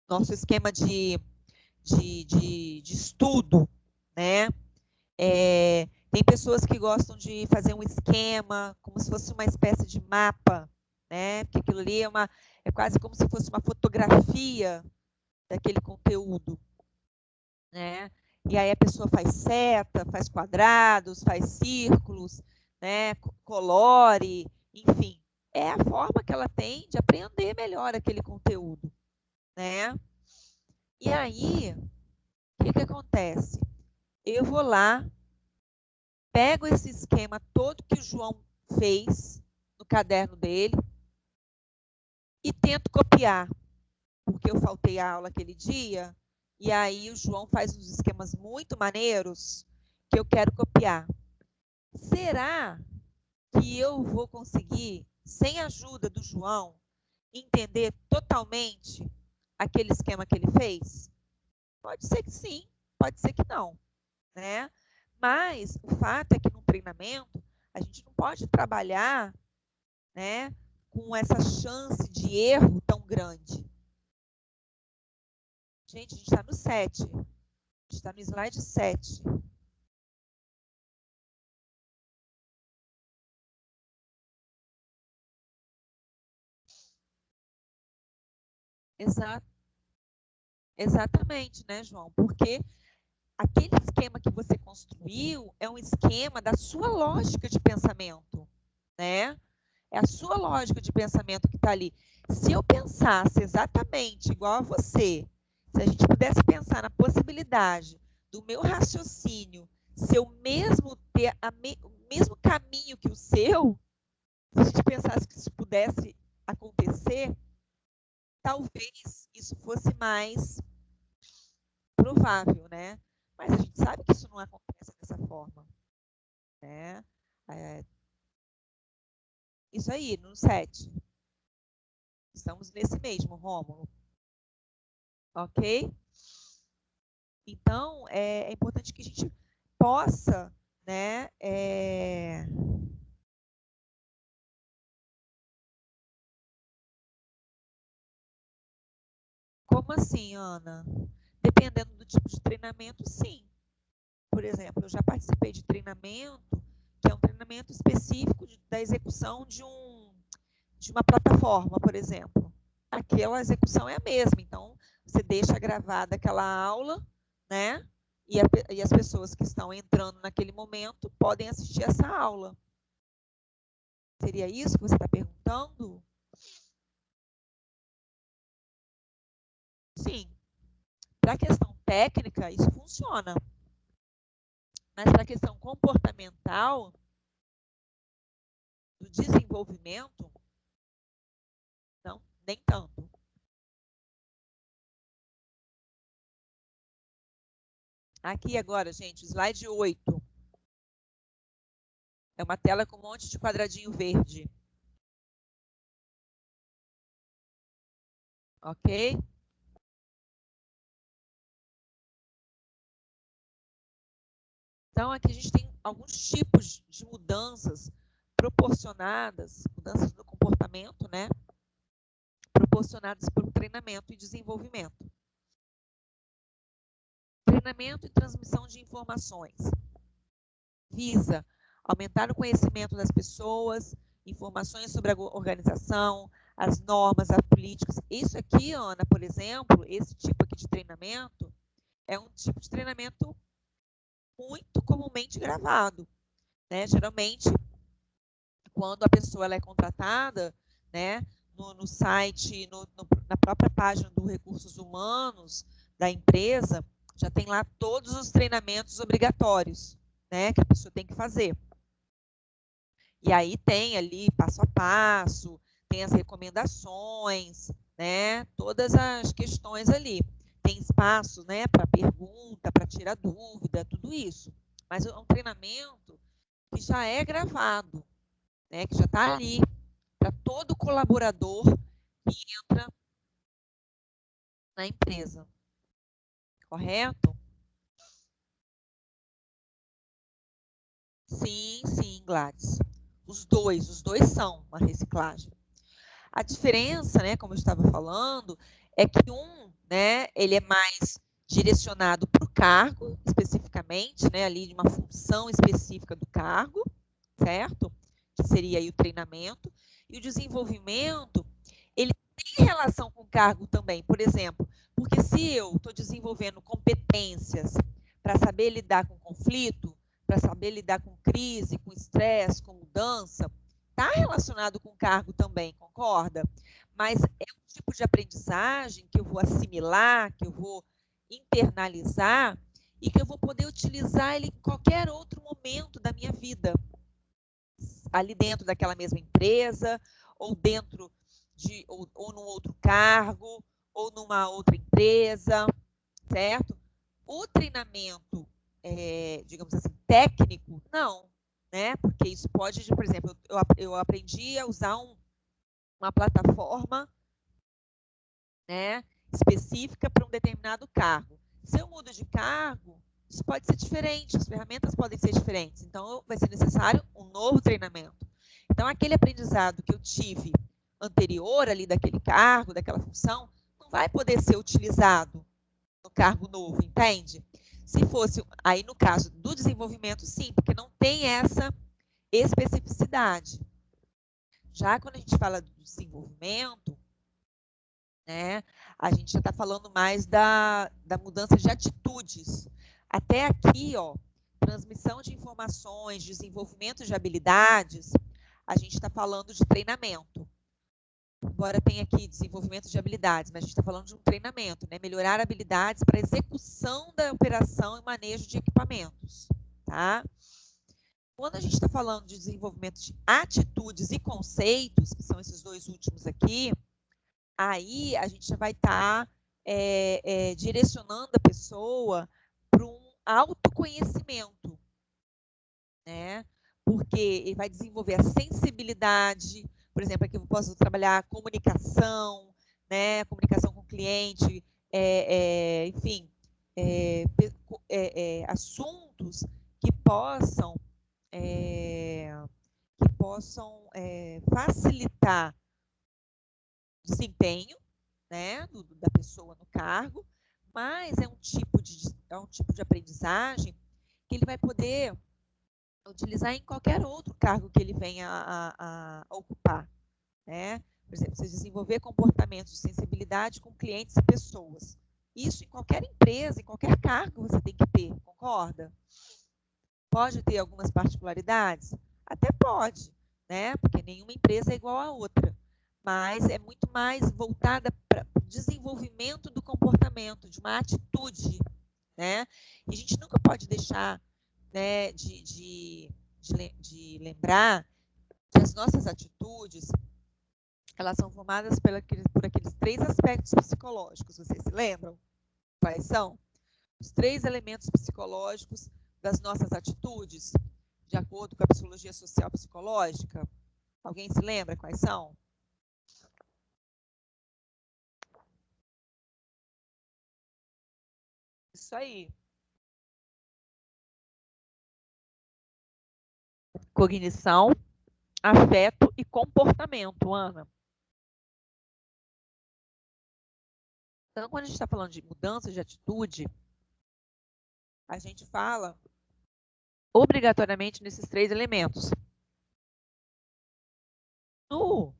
nosso esquema de estudo, né? Tem pessoas que gostam de fazer um esquema, como se fosse uma espécie de mapa, né? Porque aquilo ali é quase como se fosse uma fotografia daquele conteúdo, né? E aí a pessoa faz seta, faz quadrados, faz círculos, né? Colore, enfim. É a forma que ela tem de aprender melhor aquele conteúdo, né? E aí, o que acontece? Eu vou lá, pego esse esquema todo que o João fez no caderno dele e tento copiar, porque eu faltei a aula aquele dia, e aí o João faz uns esquemas muito maneiros que eu quero copiar. Será que eu vou conseguir, sem a ajuda do João, entender totalmente aquele esquema que ele fez? Pode ser que sim, pode ser que não, né? Mas o fato é que no treinamento a gente não pode trabalhar, né, com essa chance de erro tão grande. Gente, a gente está no 7. A gente está no slide 7. Exatamente, né, João? Porque aquele esquema que você construiu é um esquema da sua lógica de pensamento, né? É a sua lógica de pensamento que está ali. Se eu pensasse exatamente igual a você, se a gente pudesse pensar na possibilidade do meu raciocínio ser o mesmo, ter o mesmo caminho que o seu, se a gente pensasse que isso pudesse acontecer, talvez isso fosse mais provável, né? Mas a gente sabe que isso não acontece dessa forma, né? Isso aí, no 7. Estamos nesse mesmo, Rômulo. Ok? Então, é importante que a gente possa, né? Como assim, Ana? Dependendo do tipo de treinamento, sim. Por exemplo, eu já participei de treinamento, que é um treinamento específico da execução de uma plataforma, por exemplo. Aquela execução é a mesma, então você deixa gravada aquela aula, né? E as pessoas que estão entrando naquele momento podem assistir essa aula. Seria isso que você está perguntando? Sim. Para a questão técnica, isso funciona. Mas para a questão comportamental, do desenvolvimento, não, nem tanto. Aqui agora, gente, slide 8. É uma tela com um monte de quadradinho verde. Ok? Então, aqui a gente tem alguns tipos de mudanças proporcionadas, mudanças no comportamento, né? Proporcionadas pelo treinamento e desenvolvimento. Treinamento e transmissão de informações. Visa aumentar o conhecimento das pessoas, informações sobre a organização, as normas, as políticas. Isso aqui, Ana, por exemplo, esse tipo aqui de treinamento é um tipo de treinamento muito comumente gravado, né? Geralmente, quando a pessoa ela é contratada, né, no site, na própria página do Recursos Humanos da empresa, já tem lá todos os treinamentos obrigatórios, né, que a pessoa tem que fazer. E aí tem ali passo a passo, tem as recomendações, né, todas as questões ali. Tem espaço, né, para pergunta, para tirar dúvida, tudo isso. Mas é um treinamento que já é gravado, né, que já está ali para todo colaborador que entra na empresa. Correto? Sim, sim, Gladys. Os dois são uma reciclagem. A diferença, né, como eu estava falando, é que né, ele é mais direcionado para o cargo, especificamente, né, ali de uma função específica do cargo, certo? Que seria aí o treinamento. E o desenvolvimento, ele tem relação com o cargo também. Por exemplo, porque se eu estou desenvolvendo competências para saber lidar com conflito, para saber lidar com crise, com estresse, com mudança, está relacionado com o cargo também, concorda? Mas é um tipo de aprendizagem que eu vou assimilar, que eu vou internalizar e que eu vou poder utilizar ele em qualquer outro momento da minha vida. Ali dentro daquela mesma empresa, ou dentro ou num outro cargo, ou numa outra empresa, certo? O treinamento, digamos assim, técnico, não, né? Porque isso pode, por exemplo, eu aprendi a usar uma plataforma, né, específica para um determinado cargo. Se eu mudo de cargo, isso pode ser diferente, as ferramentas podem ser diferentes. Então, vai ser necessário um novo treinamento. Então, aquele aprendizado que eu tive anterior ali daquele cargo, daquela função, não vai poder ser utilizado no cargo novo, entende? Se fosse, aí no caso do desenvolvimento, sim, porque não tem essa especificidade. Já quando a gente fala do desenvolvimento, né, a gente já está falando mais da mudança de atitudes. Até aqui, ó, transmissão de informações, desenvolvimento de habilidades, a gente está falando de treinamento. Embora tenha aqui desenvolvimento de habilidades, mas a gente está falando de um treinamento, né? Melhorar habilidades para execução da operação e manejo de equipamentos, tá? Quando a gente está falando de desenvolvimento de atitudes e conceitos, que são esses dois últimos aqui, aí a gente já vai estar direcionando a pessoa para um autoconhecimento, né? Porque ele vai desenvolver a sensibilidade, por exemplo, aqui eu posso trabalhar a comunicação, né? Comunicação com o cliente, enfim, assuntos que possam facilitar o desempenho, né, da pessoa no cargo, mas é um tipo de aprendizagem que ele vai poder utilizar em qualquer outro cargo que ele venha a ocupar, né? Por exemplo, você desenvolver comportamentos de sensibilidade com clientes e pessoas. Isso em qualquer empresa, em qualquer cargo você tem que ter, concorda? Pode ter algumas particularidades? Até pode, né? Porque nenhuma empresa é igual à outra. Mas é muito mais voltada para o desenvolvimento do comportamento, de uma atitude, né? E a gente nunca pode deixar, né, de lembrar que as nossas atitudes, elas são formadas por aqueles 3 aspectos psicológicos. Vocês se lembram? Quais são? Os 3 elementos psicológicos das nossas atitudes, de acordo com a psicologia social psicológica. Alguém se lembra quais são? Isso aí. Cognição, afeto e comportamento, Ana. Então, quando a gente está falando de mudança de atitude, a gente fala obrigatoriamente nesses 3 elementos. No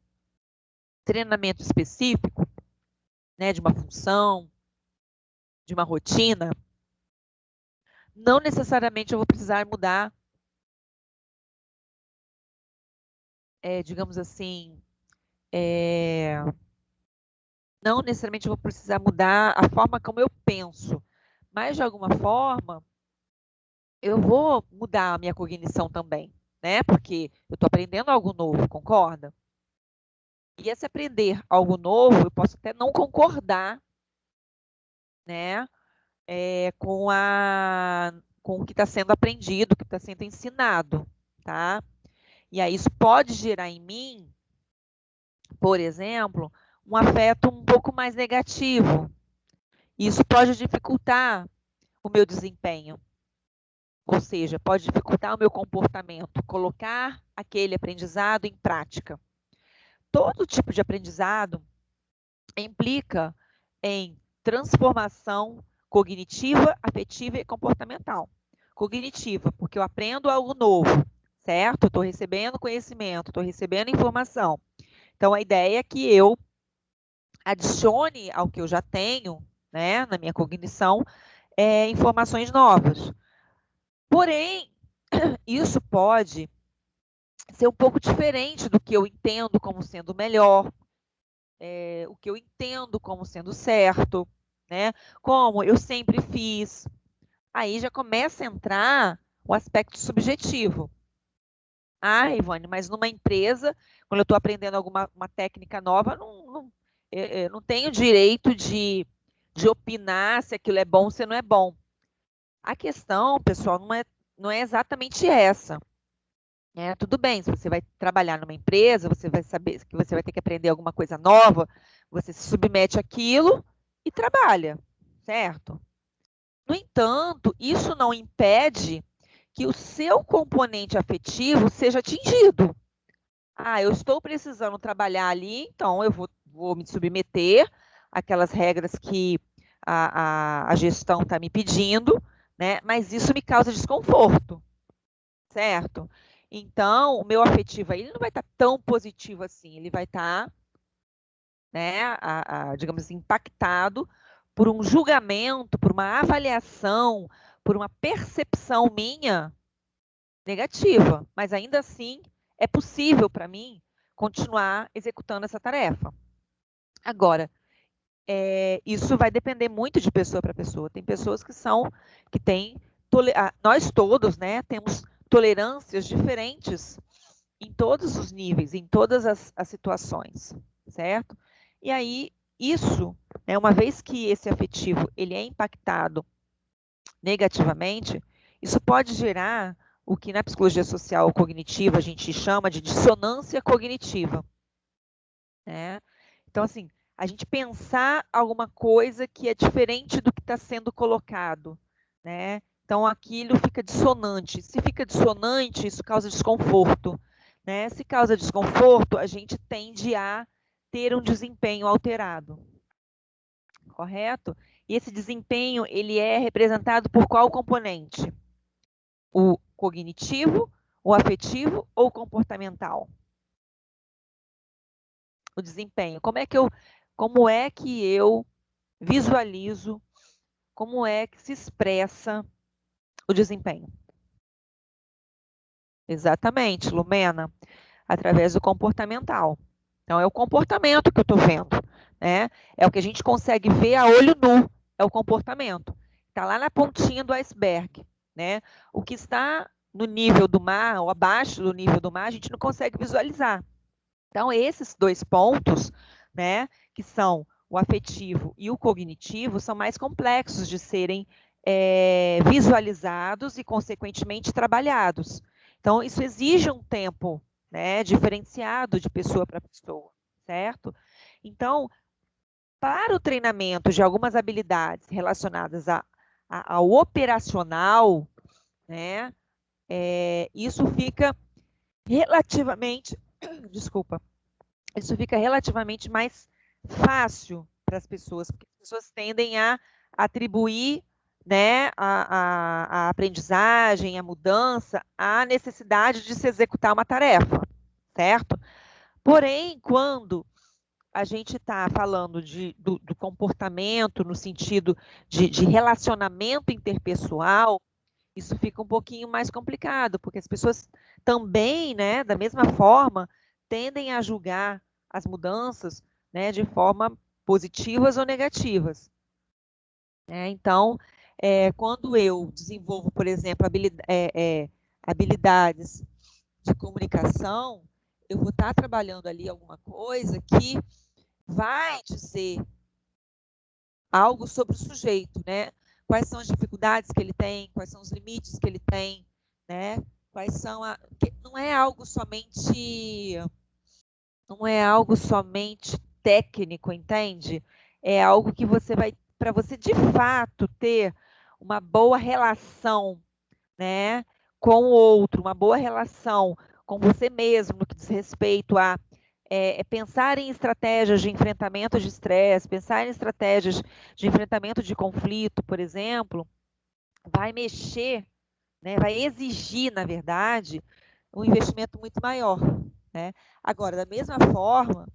treinamento específico, né, de uma função, de uma rotina, não necessariamente eu vou precisar mudar, digamos assim, não necessariamente eu vou precisar mudar a forma como eu penso, mas de alguma forma eu vou mudar a minha cognição também, né? Porque eu estou aprendendo algo novo, concorda? E esse aprender algo novo, eu posso até não concordar, né? Com o que está sendo aprendido, o que está sendo ensinado, tá? E aí isso pode gerar em mim, por exemplo, um afeto um pouco mais negativo. Isso pode dificultar o meu desempenho, ou seja, pode dificultar o meu comportamento, colocar aquele aprendizado em prática. Todo tipo de aprendizado implica em transformação cognitiva, afetiva e comportamental. Cognitiva, porque eu aprendo algo novo, certo? Estou recebendo conhecimento, estou recebendo informação. Então, a ideia é que eu adicione ao que eu já tenho, né, na minha cognição, informações novas. Porém, isso pode ser um pouco diferente do que eu entendo como sendo melhor, o que eu entendo como sendo certo, né? Como eu sempre fiz. Aí já começa a entrar o aspecto subjetivo. Ah, Ivone, mas numa empresa, quando eu estou aprendendo uma técnica nova, não tenho direito de opinar se aquilo é bom ou se não é bom. A questão, pessoal, não é exatamente essa. Tudo bem, se você vai trabalhar numa empresa, você vai saber que você vai ter que aprender alguma coisa nova, você se submete àquilo e trabalha, certo? No entanto, isso não impede que o seu componente afetivo seja atingido. Ah, eu estou precisando trabalhar ali, então eu vou me submeter àquelas regras que a gestão está me pedindo, né? Mas isso me causa desconforto, certo? Então, o meu afetivo aí ele não vai estar tão positivo assim, ele vai estar, né, digamos assim, impactado por um julgamento, por uma avaliação, por uma percepção minha negativa, mas ainda assim é possível para mim continuar executando essa tarefa. Agora, isso vai depender muito de pessoa para pessoa. Tem pessoas que têm, nós todos, né, temos tolerâncias diferentes em todos os níveis, em todas as situações, certo? E aí, isso, né, uma vez que esse afetivo ele é impactado negativamente, isso pode gerar o que na psicologia social cognitiva a gente chama de dissonância cognitiva, né? Então, assim, a gente pensar alguma coisa que é diferente do que está sendo colocado, né? Então, aquilo fica dissonante. Se fica dissonante, isso causa desconforto, né? Se causa desconforto, a gente tende a ter um desempenho alterado, correto? E esse desempenho, ele é representado por qual componente? O cognitivo, o afetivo ou o comportamental? O desempenho. Como é que eu visualizo, como é que se expressa o desempenho? Exatamente, Lumena, através do comportamental. Então, é o comportamento que eu estou vendo, né? É o que a gente consegue ver a olho nu, é o comportamento. Está lá na pontinha do iceberg, né? O que está no nível do mar, ou abaixo do nível do mar, a gente não consegue visualizar. Então, esses dois pontos, né, que são o afetivo e o cognitivo, são mais complexos de serem visualizados e, consequentemente, trabalhados. Então, isso exige um tempo, né, diferenciado de pessoa para pessoa, certo? Então, para o treinamento de algumas habilidades relacionadas ao operacional, né, isso fica relativamente, desculpa, isso fica relativamente mais fácil para as pessoas, porque as pessoas tendem a atribuir, né, a aprendizagem, a mudança, à necessidade de se executar uma tarefa, certo? Porém, quando a gente está falando do comportamento no sentido de relacionamento interpessoal, isso fica um pouquinho mais complicado, porque as pessoas também, né, da mesma forma, tendem a julgar as mudanças, né, de forma positivas ou negativas. Então, quando eu desenvolvo, por exemplo, habilidades de comunicação, eu vou estar trabalhando ali alguma coisa que vai dizer algo sobre o sujeito, né? Quais são as dificuldades que ele tem, quais são os limites que ele tem, né? Quais são não é algo somente técnico, entende? É algo que você vai, para você de fato ter uma boa relação, né, com o outro, uma boa relação com você mesmo no que diz respeito a pensar em estratégias de enfrentamento de estresse, pensar em estratégias de enfrentamento de conflito, por exemplo, vai mexer, né, vai exigir, na verdade, um investimento muito maior, né? Agora, da mesma forma,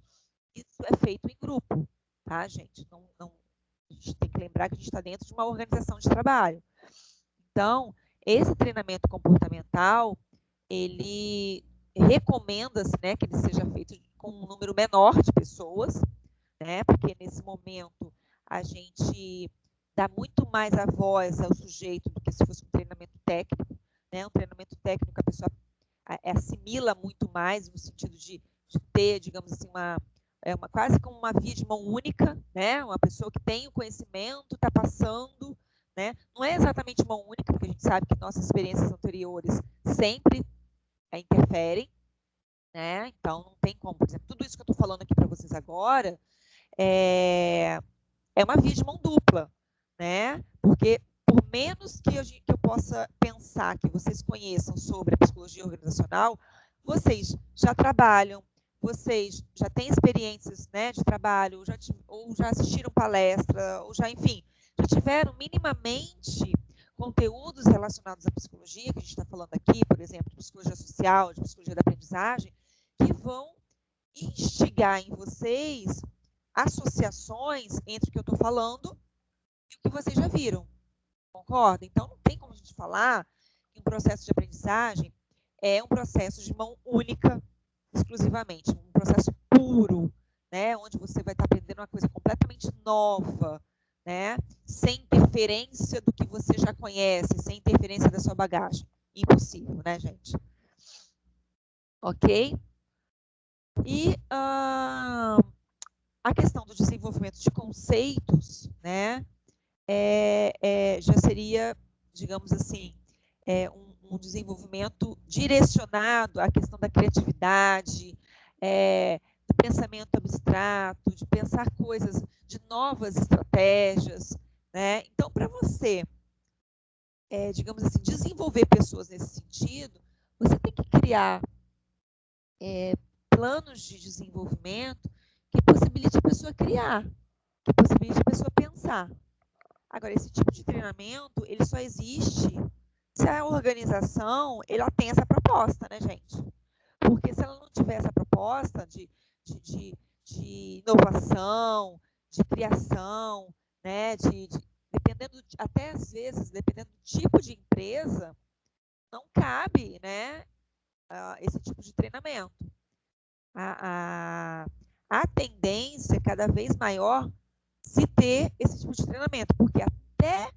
isso é feito em grupo, tá, gente? A gente tem que lembrar que a gente está dentro de uma organização de trabalho. Então, esse treinamento comportamental, ele recomenda-se, né, que ele seja feito com um número menor de pessoas, né, porque nesse momento a gente dá muito mais a voz ao sujeito do que se fosse um treinamento técnico, né? Um treinamento técnico a pessoa assimila muito mais no sentido de ter, digamos assim, quase como uma via de mão única, né? Uma pessoa que tem o conhecimento, está passando, né? Não é exatamente mão única, porque a gente sabe que nossas experiências anteriores sempre interferem, né? Então não tem como, por exemplo, tudo isso que eu estou falando aqui para vocês agora é uma via de mão dupla, né? Porque por menos que eu possa pensar que vocês conheçam sobre a psicologia organizacional, vocês já trabalham, vocês já têm experiências, né, de trabalho, ou já assistiram palestra, ou já, enfim, já tiveram minimamente conteúdos relacionados à psicologia, que a gente está falando aqui, por exemplo, de psicologia social, de psicologia da aprendizagem, que vão instigar em vocês associações entre o que eu estou falando e o que vocês já viram, concorda? Então, não tem como a gente falar que um processo de aprendizagem é um processo de mão única, exclusivamente, um processo puro, né, onde você vai estar aprendendo uma coisa completamente nova, né, sem interferência do que você já conhece, sem interferência da sua bagagem. Impossível, né, gente? Ok? E A questão do desenvolvimento de conceitos, né, já seria, digamos assim, um desenvolvimento direcionado à questão da criatividade, do pensamento abstrato, de pensar coisas, de novas estratégias, né? Então, para você, digamos assim, desenvolver pessoas nesse sentido, você tem que criar planos de desenvolvimento que possibilite a pessoa criar, que possibilite a pessoa pensar. Agora, esse tipo de treinamento, ele só existe se a organização ela tem essa proposta, né, gente? Porque se ela não tiver essa proposta de inovação, de criação, né, dependendo, até às vezes, dependendo do tipo de empresa, não cabe, né, esse tipo de treinamento. A tendência cada vez maior se ter esse tipo de treinamento, porque até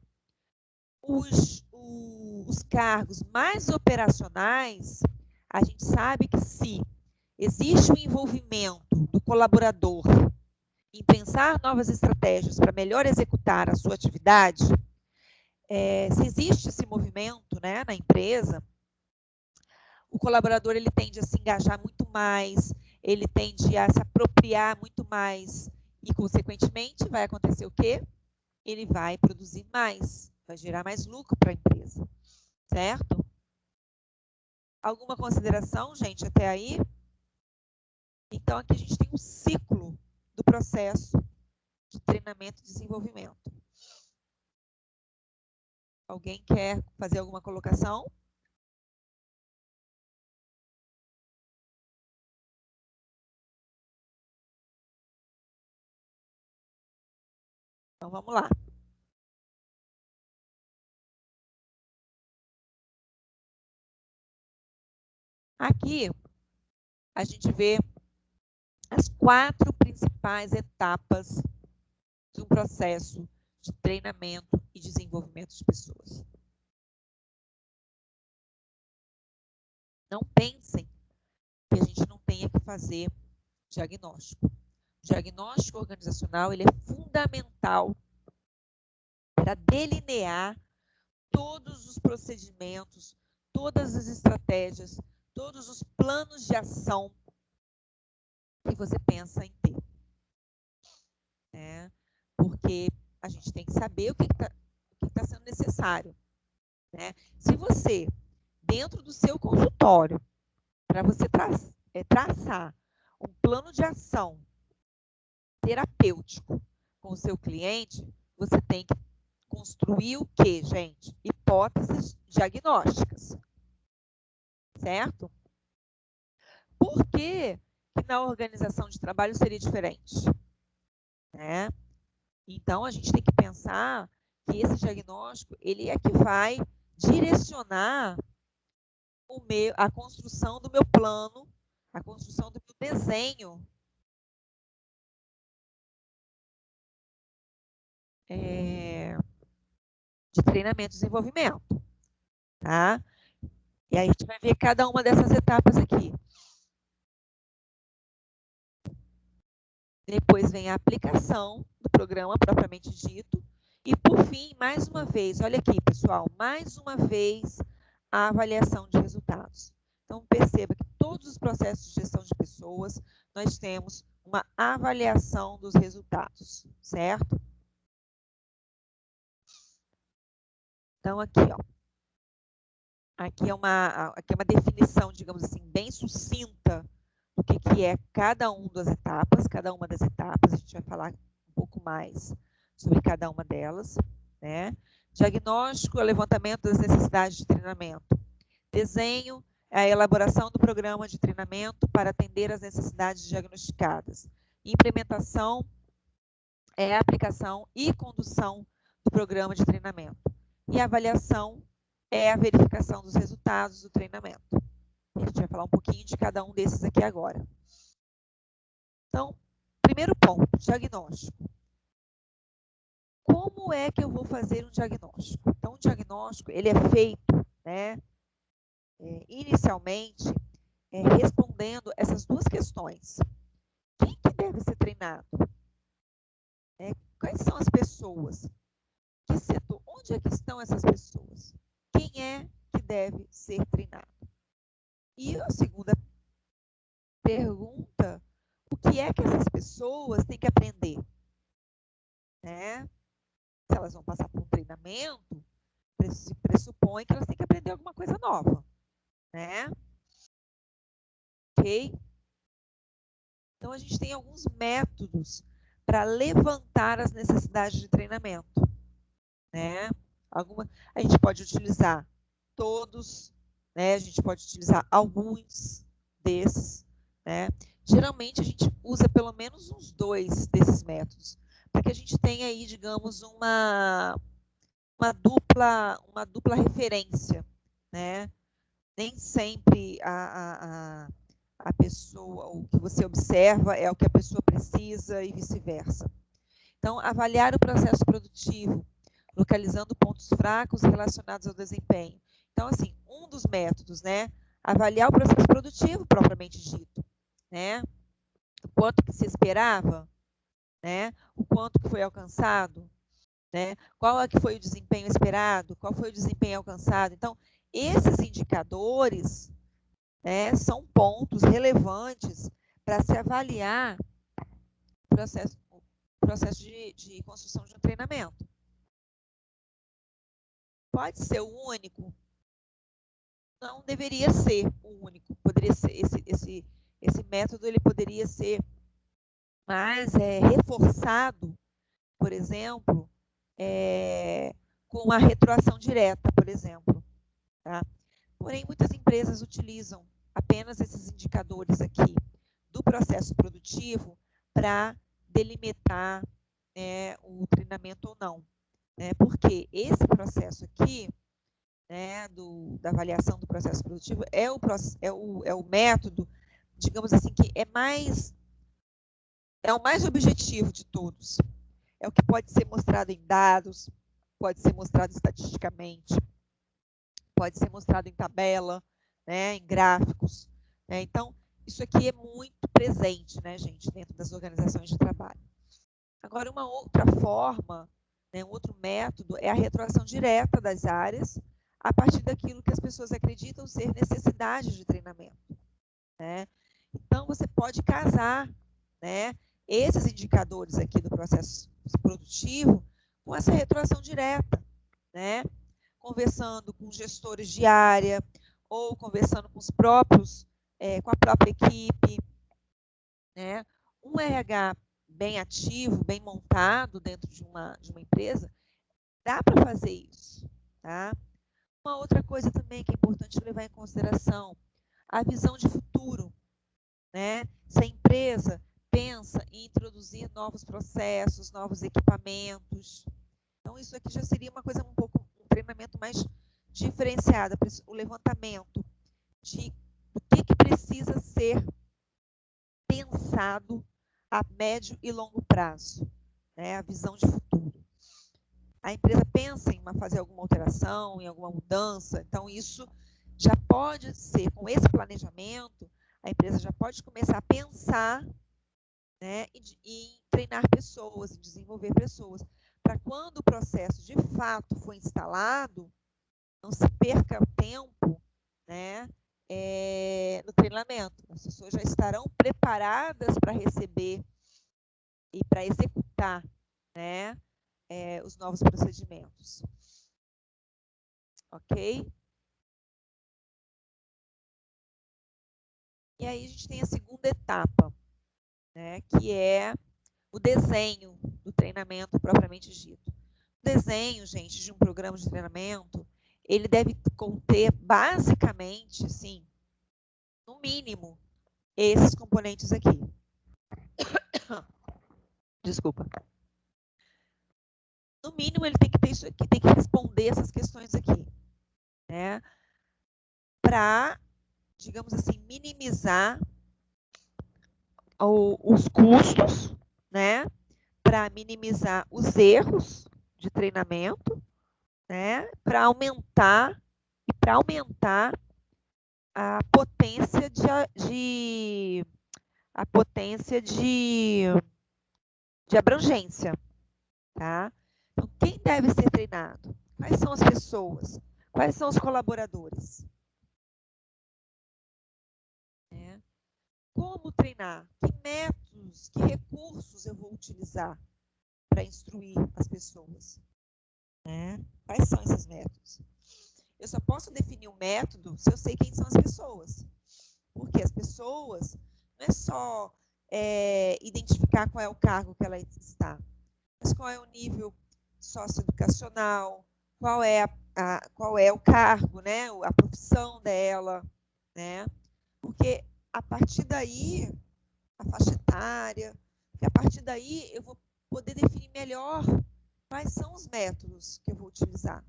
os cargos mais operacionais, a gente sabe que se existe o envolvimento do colaborador em pensar novas estratégias para melhor executar a sua atividade, se existe esse movimento, né, na empresa, o colaborador ele tende a se engajar muito mais, ele tende a se apropriar muito mais e, consequentemente, vai acontecer o quê? Ele vai produzir mais, vai gerar mais lucro para a empresa, certo? Alguma consideração, gente, até aí? Então, aqui a gente tem um ciclo do processo de treinamento e desenvolvimento. Alguém quer fazer alguma colocação? Então, vamos lá. Aqui, a gente vê as 4 principais etapas de um processo de treinamento e desenvolvimento de pessoas. Não pensem que a gente não tenha que fazer diagnóstico. O diagnóstico organizacional ele é fundamental para delinear todos os procedimentos, todas as estratégias, todos os planos de ação que você pensa em ter. Né? Porque a gente tem que saber o que está sendo necessário. Né? Se você, dentro do seu consultório, para você traçar um plano de ação terapêutico com o seu cliente, você tem que construir o quê, gente? Hipóteses diagnósticas. Certo? Por que na organização de trabalho seria diferente? Né? Então, a gente tem que pensar que esse diagnóstico ele é que vai direcionar a construção do meu plano, a construção do meu desenho de treinamento e desenvolvimento. Tá? E aí a gente vai ver cada uma dessas etapas aqui. Depois vem a aplicação do programa propriamente dito. E, por fim, mais uma vez, olha aqui, pessoal, mais uma vez a avaliação de resultados. Então, perceba que todos os processos de gestão de pessoas, nós temos uma avaliação dos resultados, certo? Então, aqui, ó. Aqui é uma definição, digamos assim, bem sucinta do que é cada uma das etapas. A gente vai falar um pouco mais sobre cada uma delas. Né? Diagnóstico, levantamento das necessidades de treinamento. Desenho, a elaboração do programa de treinamento para atender às necessidades diagnosticadas. Implementação é a aplicação e condução do programa de treinamento. E a avaliação é a verificação dos resultados do treinamento. A gente vai falar um pouquinho de cada um desses aqui agora. Então, primeiro ponto, diagnóstico. Como é que eu vou fazer um diagnóstico? Então, o diagnóstico ele é feito, né, inicialmente, respondendo essas duas questões. Quem que deve ser treinado? Quais são as pessoas? Que setor? Onde é que estão essas pessoas? Quem é que deve ser treinado? E a segunda pergunta, o que é que essas pessoas têm que aprender? Né? Se elas vão passar por um treinamento, se pressupõe que elas têm que aprender alguma coisa nova, né? Ok? Então, a gente tem alguns métodos para levantar as necessidades de treinamento, né? A gente pode utilizar todos, né? A gente pode utilizar alguns desses, né? Geralmente, a gente usa pelo menos uns 2 desses métodos, para que a gente tenha aí, digamos, uma dupla referência, né? Nem sempre a pessoa, o que você observa é o que a pessoa precisa e vice-versa. Então, avaliar o processo produtivo, localizando pontos fracos relacionados ao desempenho. Então, assim, um dos métodos, né? Avaliar o processo produtivo propriamente dito, né? O quanto que se esperava, né? O quanto que foi alcançado, né? Qual é que foi o desempenho esperado? Qual foi o desempenho alcançado? Então, esses indicadores, né, são pontos relevantes para se avaliar o processo de construção de um treinamento. Pode ser o único? Não deveria ser o único. Poderia ser esse método ele poderia ser mais reforçado, por exemplo, com a retroação direta, por exemplo. Tá? Porém, muitas empresas utilizam apenas esses indicadores aqui do processo produtivo para delimitar o treinamento ou não. Né? Porque esse processo aqui, né, da avaliação do processo produtivo, é o método, digamos assim, que é o mais objetivo de todos. É o que pode ser mostrado em dados, pode ser mostrado estatisticamente, pode ser mostrado em tabela, né, em gráficos. Né? Então, isso aqui é muito presente, né, gente, dentro das organizações de trabalho. Agora, uma outra forma, né, um outro método é a retroação direta das áreas a partir daquilo que as pessoas acreditam ser necessidade de treinamento. Né? Então, você pode casar, né, esses indicadores aqui do processo produtivo com essa retroação direta, né? Conversando com gestores de área ou conversando com com a própria equipe, né? Um RH bem ativo, bem montado dentro de uma empresa, dá para fazer isso, tá? Uma outra coisa também que é importante levar em consideração, a visão de futuro, né? Se a empresa pensa em introduzir novos processos, novos equipamentos, então isso aqui já seria um treinamento mais diferenciado, o levantamento do que precisa ser pensado a médio e longo prazo, né? A visão de futuro. A empresa pensa em fazer alguma alteração, em alguma mudança, então isso já pode ser, com esse planejamento, a empresa já pode começar a pensar, né, em treinar pessoas, em desenvolver pessoas, para quando o processo de fato for instalado, não se perca tempo, né, no treinamento. As pessoas já estarão preparadas para receber e para executar, né, os novos procedimentos. Ok? E aí a gente tem a segunda etapa, né, que é o desenho do treinamento propriamente dito. O desenho, gente, de um programa de treinamento, ele deve conter basicamente, assim, no mínimo, esses componentes aqui. Desculpa. No mínimo, ele tem que ter isso aqui, tem que responder essas questões aqui, né? Para, digamos assim, minimizar os custos, né? Para minimizar os erros de treinamento, né? Para aumentar a potência de abrangência, tá? Então, quem deve ser treinado? Quais são as pessoas? Quais são os colaboradores? Como treinar? Que métodos, que recursos eu vou utilizar para instruir as pessoas? Quais são esses métodos? Eu só posso definir o método se eu sei quem são as pessoas. Porque as pessoas não é só identificar qual é o cargo que ela está, mas qual é o nível socioeducacional, qual é o cargo, né? A profissão dela, né? Porque a partir daí, a faixa etária, porque a partir daí eu vou poder definir melhor quais são os métodos que eu vou utilizar,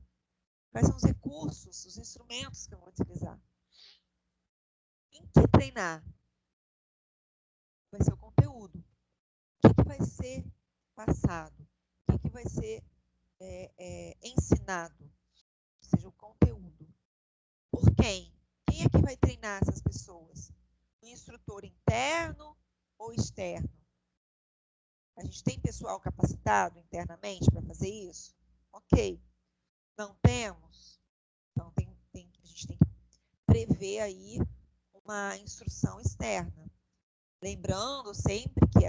quais são os recursos, os instrumentos que eu vou utilizar. Em que treinar? Vai ser o conteúdo. O que vai ser passado? O que vai ser ensinado? Ou seja, o conteúdo. Por quem? Quem é que vai treinar essas pessoas? O instrutor interno ou externo? A gente tem pessoal capacitado internamente para fazer isso? Ok. Não temos? Então, a gente tem que prever aí uma instrução externa. Lembrando sempre que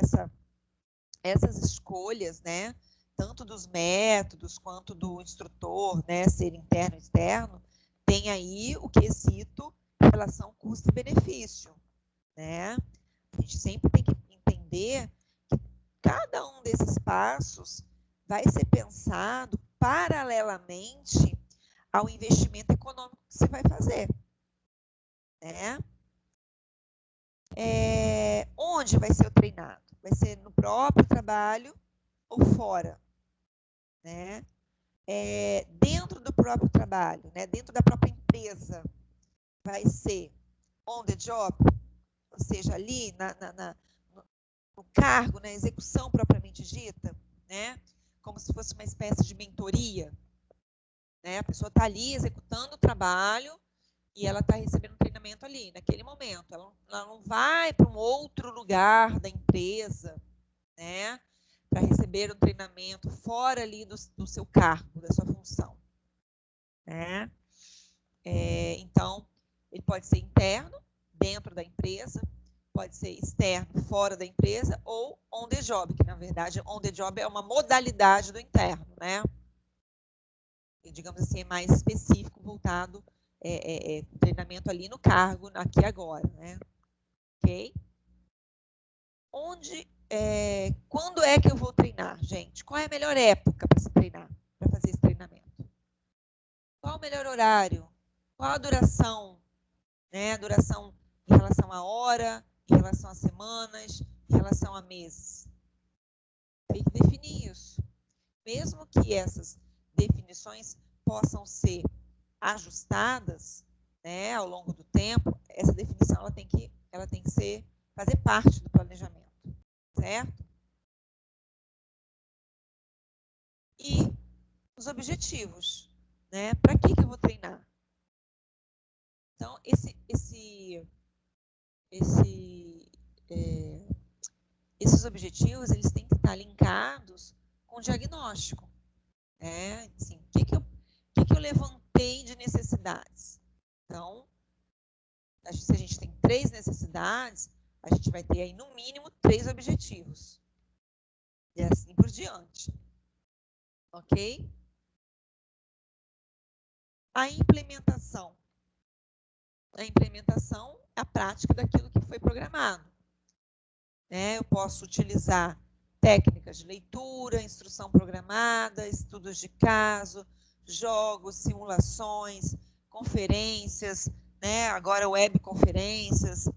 essas escolhas, né, tanto dos métodos quanto do instrutor, né, ser interno e externo, tem aí o quesito relação custo e benefício, né? A gente sempre tem que entender que cada um desses passos vai ser pensado paralelamente ao investimento econômico que você vai fazer, né? Onde vai ser o treinado? Vai ser no próprio trabalho ou fora, né? Dentro do próprio trabalho, né? Dentro da própria empresa, vai ser on the job, ou seja, ali no cargo, na execução propriamente dita, né? Como se fosse uma espécie de mentoria, né? A pessoa está ali executando o trabalho e ela está recebendo treinamento ali, naquele momento. Ela não vai para um outro lugar da empresa, né? Para receber um treinamento fora ali do seu cargo, da sua função, né? Então, ele pode ser interno, dentro da empresa, pode ser externo, fora da empresa, ou on the job, que na verdade on the job é uma modalidade do interno, né? E, digamos assim, é mais específico, voltado treinamento ali no cargo, aqui e agora, né? Ok? Quando é que eu vou treinar, gente? Qual é a melhor época para se treinar, para fazer esse treinamento? Qual o melhor horário? Qual a duração? Né? A duração em relação à hora, em relação a semanas, em relação a meses. Tem que definir isso. Mesmo que essas definições possam ser ajustadas, né, ao longo do tempo, essa definição ela tem que fazer parte do planejamento, certo? E os objetivos, né? Para que eu vou treinar? Então, esses objetivos eles têm que estar linkados com o diagnóstico. Assim, o que eu levantei de necessidades? Então, se a gente tem 3 necessidades, a gente vai ter aí, no mínimo, 3 objetivos. E assim por diante. Ok? A implementação. A implementação é a prática daquilo que foi programado. Eu posso utilizar técnicas de leitura, instrução programada, estudos de caso, jogos, simulações, conferências, agora webconferências,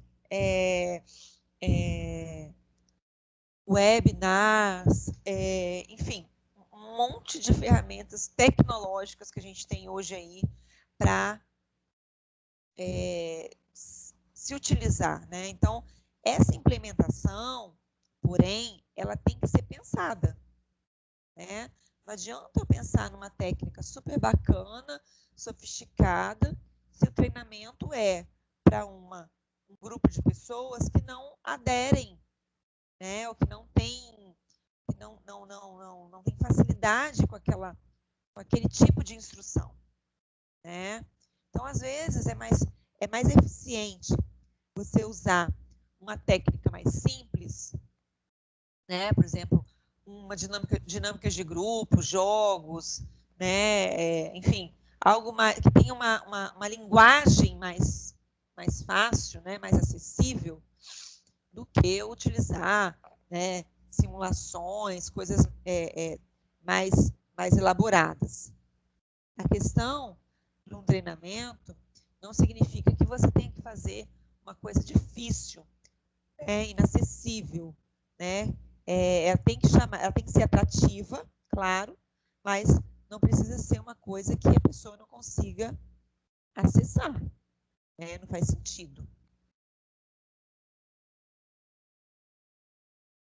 webinars, enfim, um monte de ferramentas tecnológicas que a gente tem hoje aí para se utilizar, né? Então, essa implementação, porém, ela tem que ser pensada, né? Não adianta eu pensar numa técnica super bacana, sofisticada, se o treinamento é para um grupo de pessoas que não aderem, né? Ou que não tem facilidade com aquele tipo de instrução, né? Então, às vezes, é mais eficiente você usar uma técnica mais simples, né? Por exemplo, uma dinâmicas de grupo, jogos, né? Enfim, algo mais, que tenha uma linguagem mais fácil, né? Mais acessível, do que utilizar, né? Simulações, coisas mais elaboradas. A questão de um treinamento não significa que você tenha que fazer uma coisa difícil, inacessível, né? Ela tem que ser atrativa, claro, mas não precisa ser uma coisa que a pessoa não consiga acessar, né? Não faz sentido.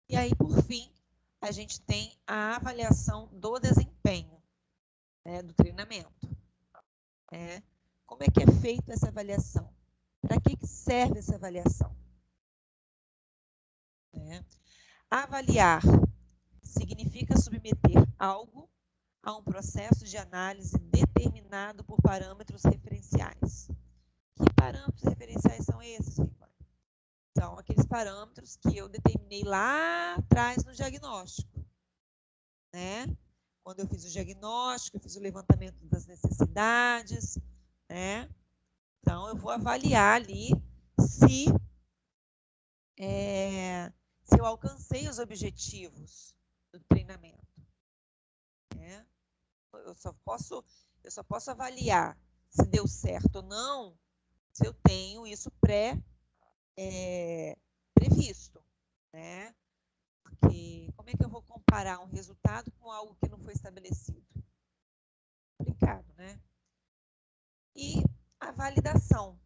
E aí, por fim, a gente tem a avaliação do desempenho, né, do treinamento. Como é que é feita essa avaliação? Para que serve essa avaliação? Avaliar significa submeter algo a um processo de análise determinado por parâmetros referenciais. Que parâmetros referenciais são esses, Ricone? São aqueles parâmetros que eu determinei lá atrás no diagnóstico, né? Quando eu fiz o diagnóstico, eu fiz o levantamento das necessidades, né? Então, eu vou avaliar ali se eu alcancei os objetivos do treinamento, né? Eu só posso avaliar se deu certo ou não se eu tenho isso previsto, né? Porque como é que eu vou comparar um resultado com algo que não foi estabelecido? Complicado, né? E a validação.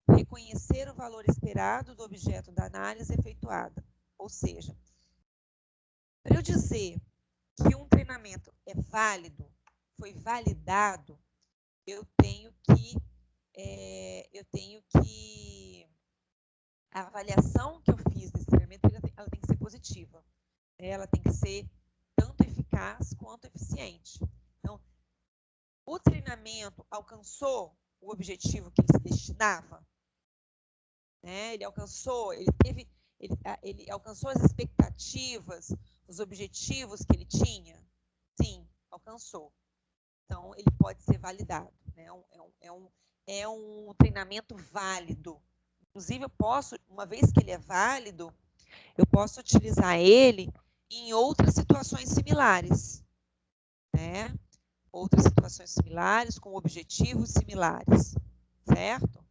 Reconhecer o valor esperado do objeto da análise efetuada. Ou seja, para eu dizer que um treinamento é válido, foi validado, eu tenho que a avaliação que eu fiz desse treinamento, ela tem que ser positiva. Ela tem que ser tanto eficaz quanto eficiente. Então, o treinamento alcançou o objetivo que ele se destinava? Né? Ele alcançou as expectativas, os objetivos que ele tinha? Sim, alcançou. Então, ele pode ser validado. Né? É um treinamento válido. Inclusive, eu posso, uma vez que ele é válido, eu posso utilizar ele em outras situações similares. Né? Outras situações similares, com objetivos similares. Certo?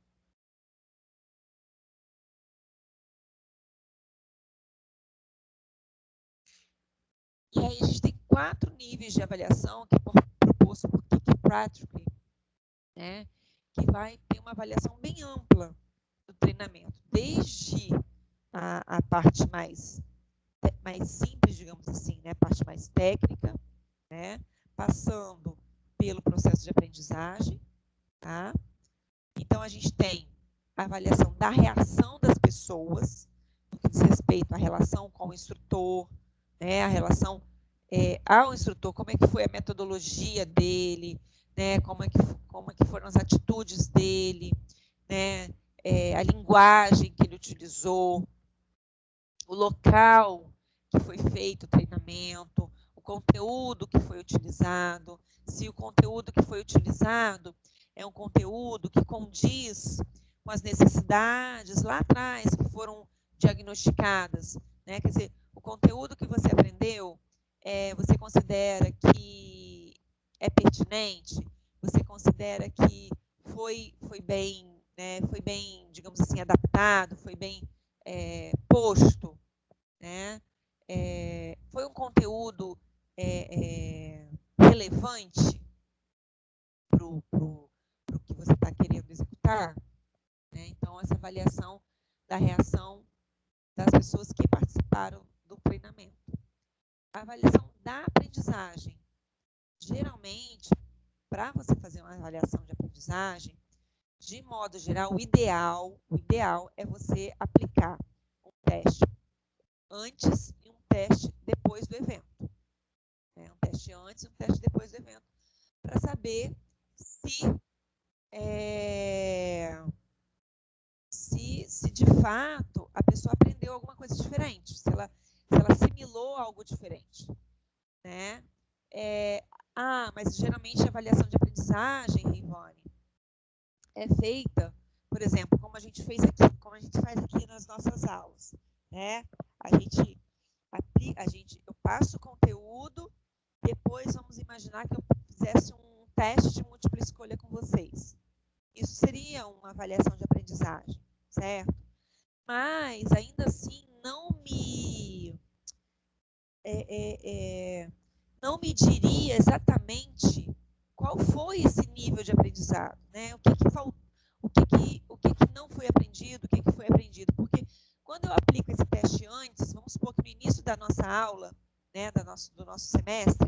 E aí a gente tem 4 níveis de avaliação que é proposto por Kirkpatrick, né? Que vai ter uma avaliação bem ampla do treinamento, desde a parte mais simples, digamos assim, né? A parte mais técnica, né? Passando pelo processo de aprendizagem, tá? Então, a gente tem a avaliação da reação das pessoas, no que diz respeito à relação com o instrutor, né? A relação ao instrutor, como é que foi a metodologia dele, né? Como é que foram as atitudes dele, né? A linguagem que ele utilizou, o local que foi feito o treinamento, o conteúdo que foi utilizado, se o conteúdo que foi utilizado é um conteúdo que condiz com as necessidades lá atrás que foram diagnosticadas, né? Quer dizer, o conteúdo que você aprendeu, você considera que é pertinente? Você considera que foi bem, né? Foi bem, digamos assim, adaptado, foi bem posto, né? Foi um conteúdo relevante para o que você está querendo executar, né? Então, essa avaliação da reação das pessoas que participaram do treinamento. A avaliação da aprendizagem. Geralmente, para você fazer uma avaliação de aprendizagem, de modo geral, o ideal é você aplicar um teste antes e um teste depois do evento. teste antes e um teste depois do evento, para saber se de fato a pessoa aprendeu alguma coisa diferente, se ela assimilou algo diferente, né? Mas geralmente a avaliação de aprendizagem, Rivone, é feita, por exemplo, como a gente faz aqui nas nossas aulas, né? Eu passo o conteúdo, depois vamos imaginar que eu fizesse um teste de múltipla escolha com vocês. Isso seria uma avaliação de aprendizagem, certo? Mas, ainda assim, não me diria exatamente qual foi esse nível de aprendizado, né? O que não foi aprendido, o que foi aprendido. Porque quando eu aplico esse teste antes, vamos supor que no início da nossa aula, né, do nosso semestre,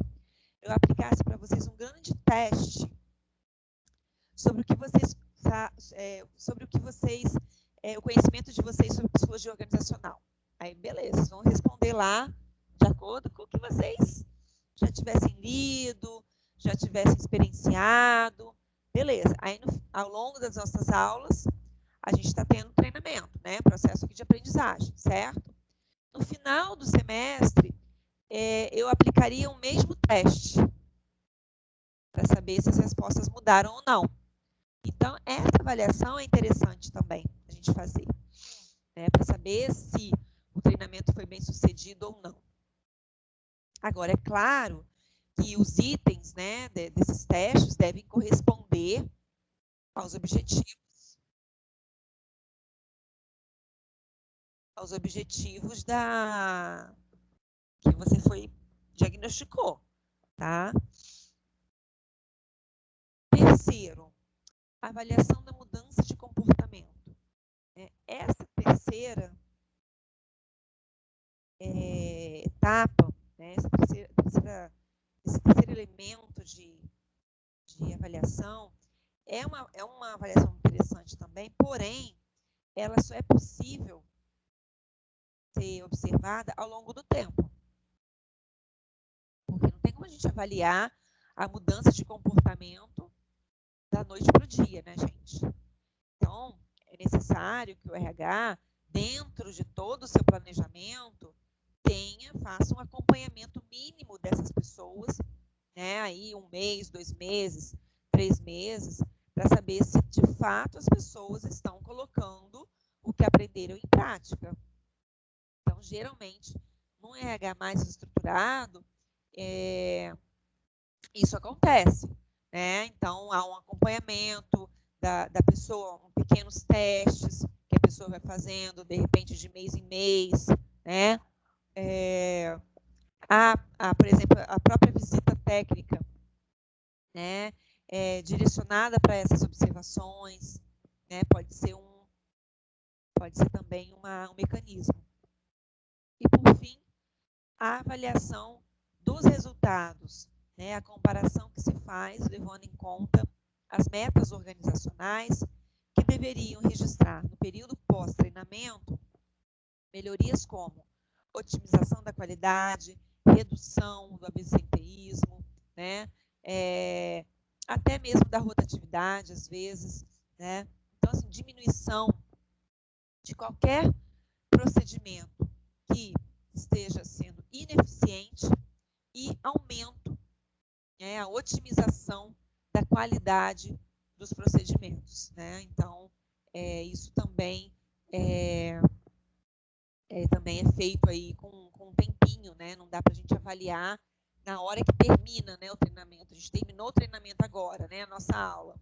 eu aplicasse para vocês um grande teste sobre o conhecimento de vocês sobre psicologia organizacional. Aí, beleza, vocês vão responder lá de acordo com o que vocês já tivessem lido, já tivessem experienciado. Beleza. Aí, ao longo das nossas aulas, a gente está tendo treinamento, né? Processo aqui de aprendizagem, certo? No final do semestre, eu aplicaria o mesmo teste para saber se as respostas mudaram ou não. Então, essa avaliação é interessante também a gente fazer, né, para saber se o treinamento foi bem sucedido ou não. Agora, é claro que os itens, né, desses testes devem corresponder aos objetivos que você diagnosticou, tá? Terceiro, avaliação da mudança de comportamento. Essa terceira etapa, né, esse terceiro elemento de avaliação é uma avaliação interessante também, porém, ela só é possível ser observada ao longo do tempo. Porque não tem como a gente avaliar a mudança de comportamento da noite para o dia, né, gente? Então, é necessário que o RH, dentro de todo o seu planejamento, faça um acompanhamento mínimo dessas pessoas, né? Aí 1 mês, 2 meses, 3 meses, para saber se de fato as pessoas estão colocando o que aprenderam em prática. Então, geralmente, num RH mais estruturado, isso acontece, né? Então, há um acompanhamento da pessoa, pequenos testes que a pessoa vai fazendo, de repente, de mês em mês, né? Por exemplo, a própria visita técnica, né? Direcionada para essas observações, né? Pode ser também um mecanismo. E, por fim, a avaliação dos resultados, né? A comparação que se faz levando em conta as metas organizacionais que deveriam registrar no período pós-treinamento melhorias como otimização da qualidade, redução do absenteísmo, né? Até mesmo da rotatividade, às vezes, né? Então, assim, diminuição de qualquer procedimento que esteja sendo ineficiente e aumento, né, a otimização da qualidade dos procedimentos, né? Então, isso também também é feito aí com um tempinho, né? Não dá para a gente avaliar na hora que termina, né, o treinamento. A gente terminou o treinamento agora, né, a nossa aula.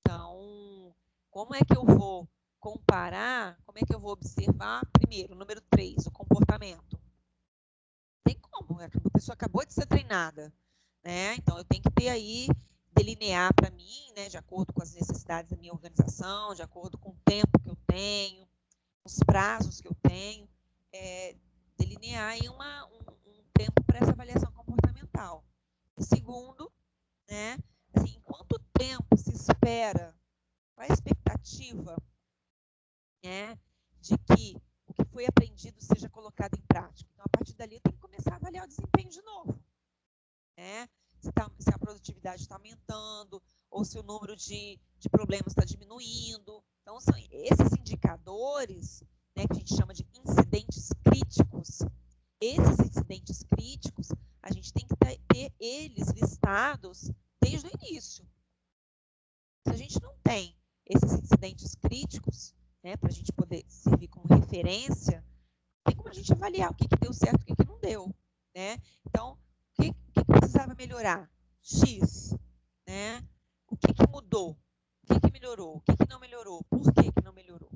Então, como é que eu vou comparar, como é que eu vou observar? Primeiro, número 3, o comportamento. Tem como, a pessoa acabou de ser treinada, né? Então, eu tenho que ter aí, delinear para mim, né, de acordo com as necessidades da minha organização, de acordo com o tempo que eu tenho, os prazos que eu tenho, delinear aí um tempo para essa avaliação comportamental. E segundo, né, assim, quanto tempo se espera, qual a expectativa, né, de que o que foi aprendido seja colocado em prática. Então, a partir dali, eu tenho que começar a avaliar o desempenho de novo. né? Se a produtividade está aumentando, ou se o número de problemas está diminuindo. Então, são esses indicadores, né, que a gente chama de incidentes críticos. Esses incidentes críticos, a gente tem que ter eles listados desde o início. Se a gente não tem esses incidentes críticos, né, para a gente poder servir como referência, tem como a gente avaliar o que deu certo e o que não deu, né? Então, o que precisava melhorar? X, né? O que mudou? O que melhorou? O que não melhorou? Por que não melhorou?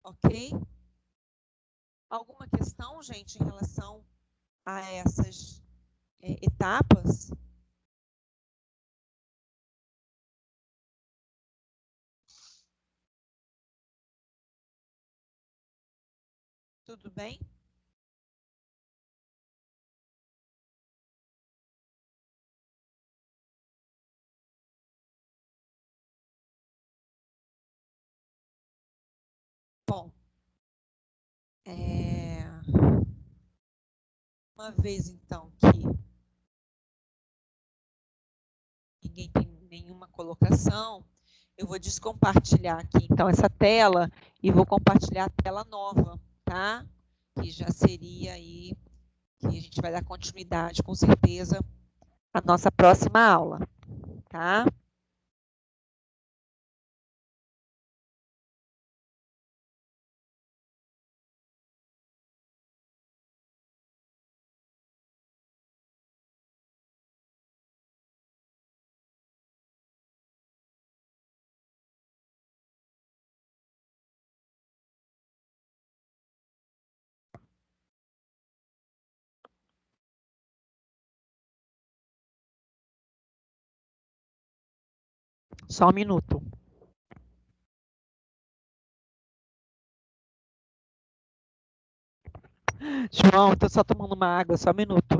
Ok? Alguma questão, gente, em relação a essas etapas? Tudo bem? Bom, uma vez então que ninguém tem nenhuma colocação, eu vou descompartilhar aqui então essa tela e vou compartilhar a tela nova, tá? Que já seria aí, que a gente vai dar continuidade, com certeza, à nossa próxima aula, tá? Só um minuto. João, estou só tomando uma água, só um minuto.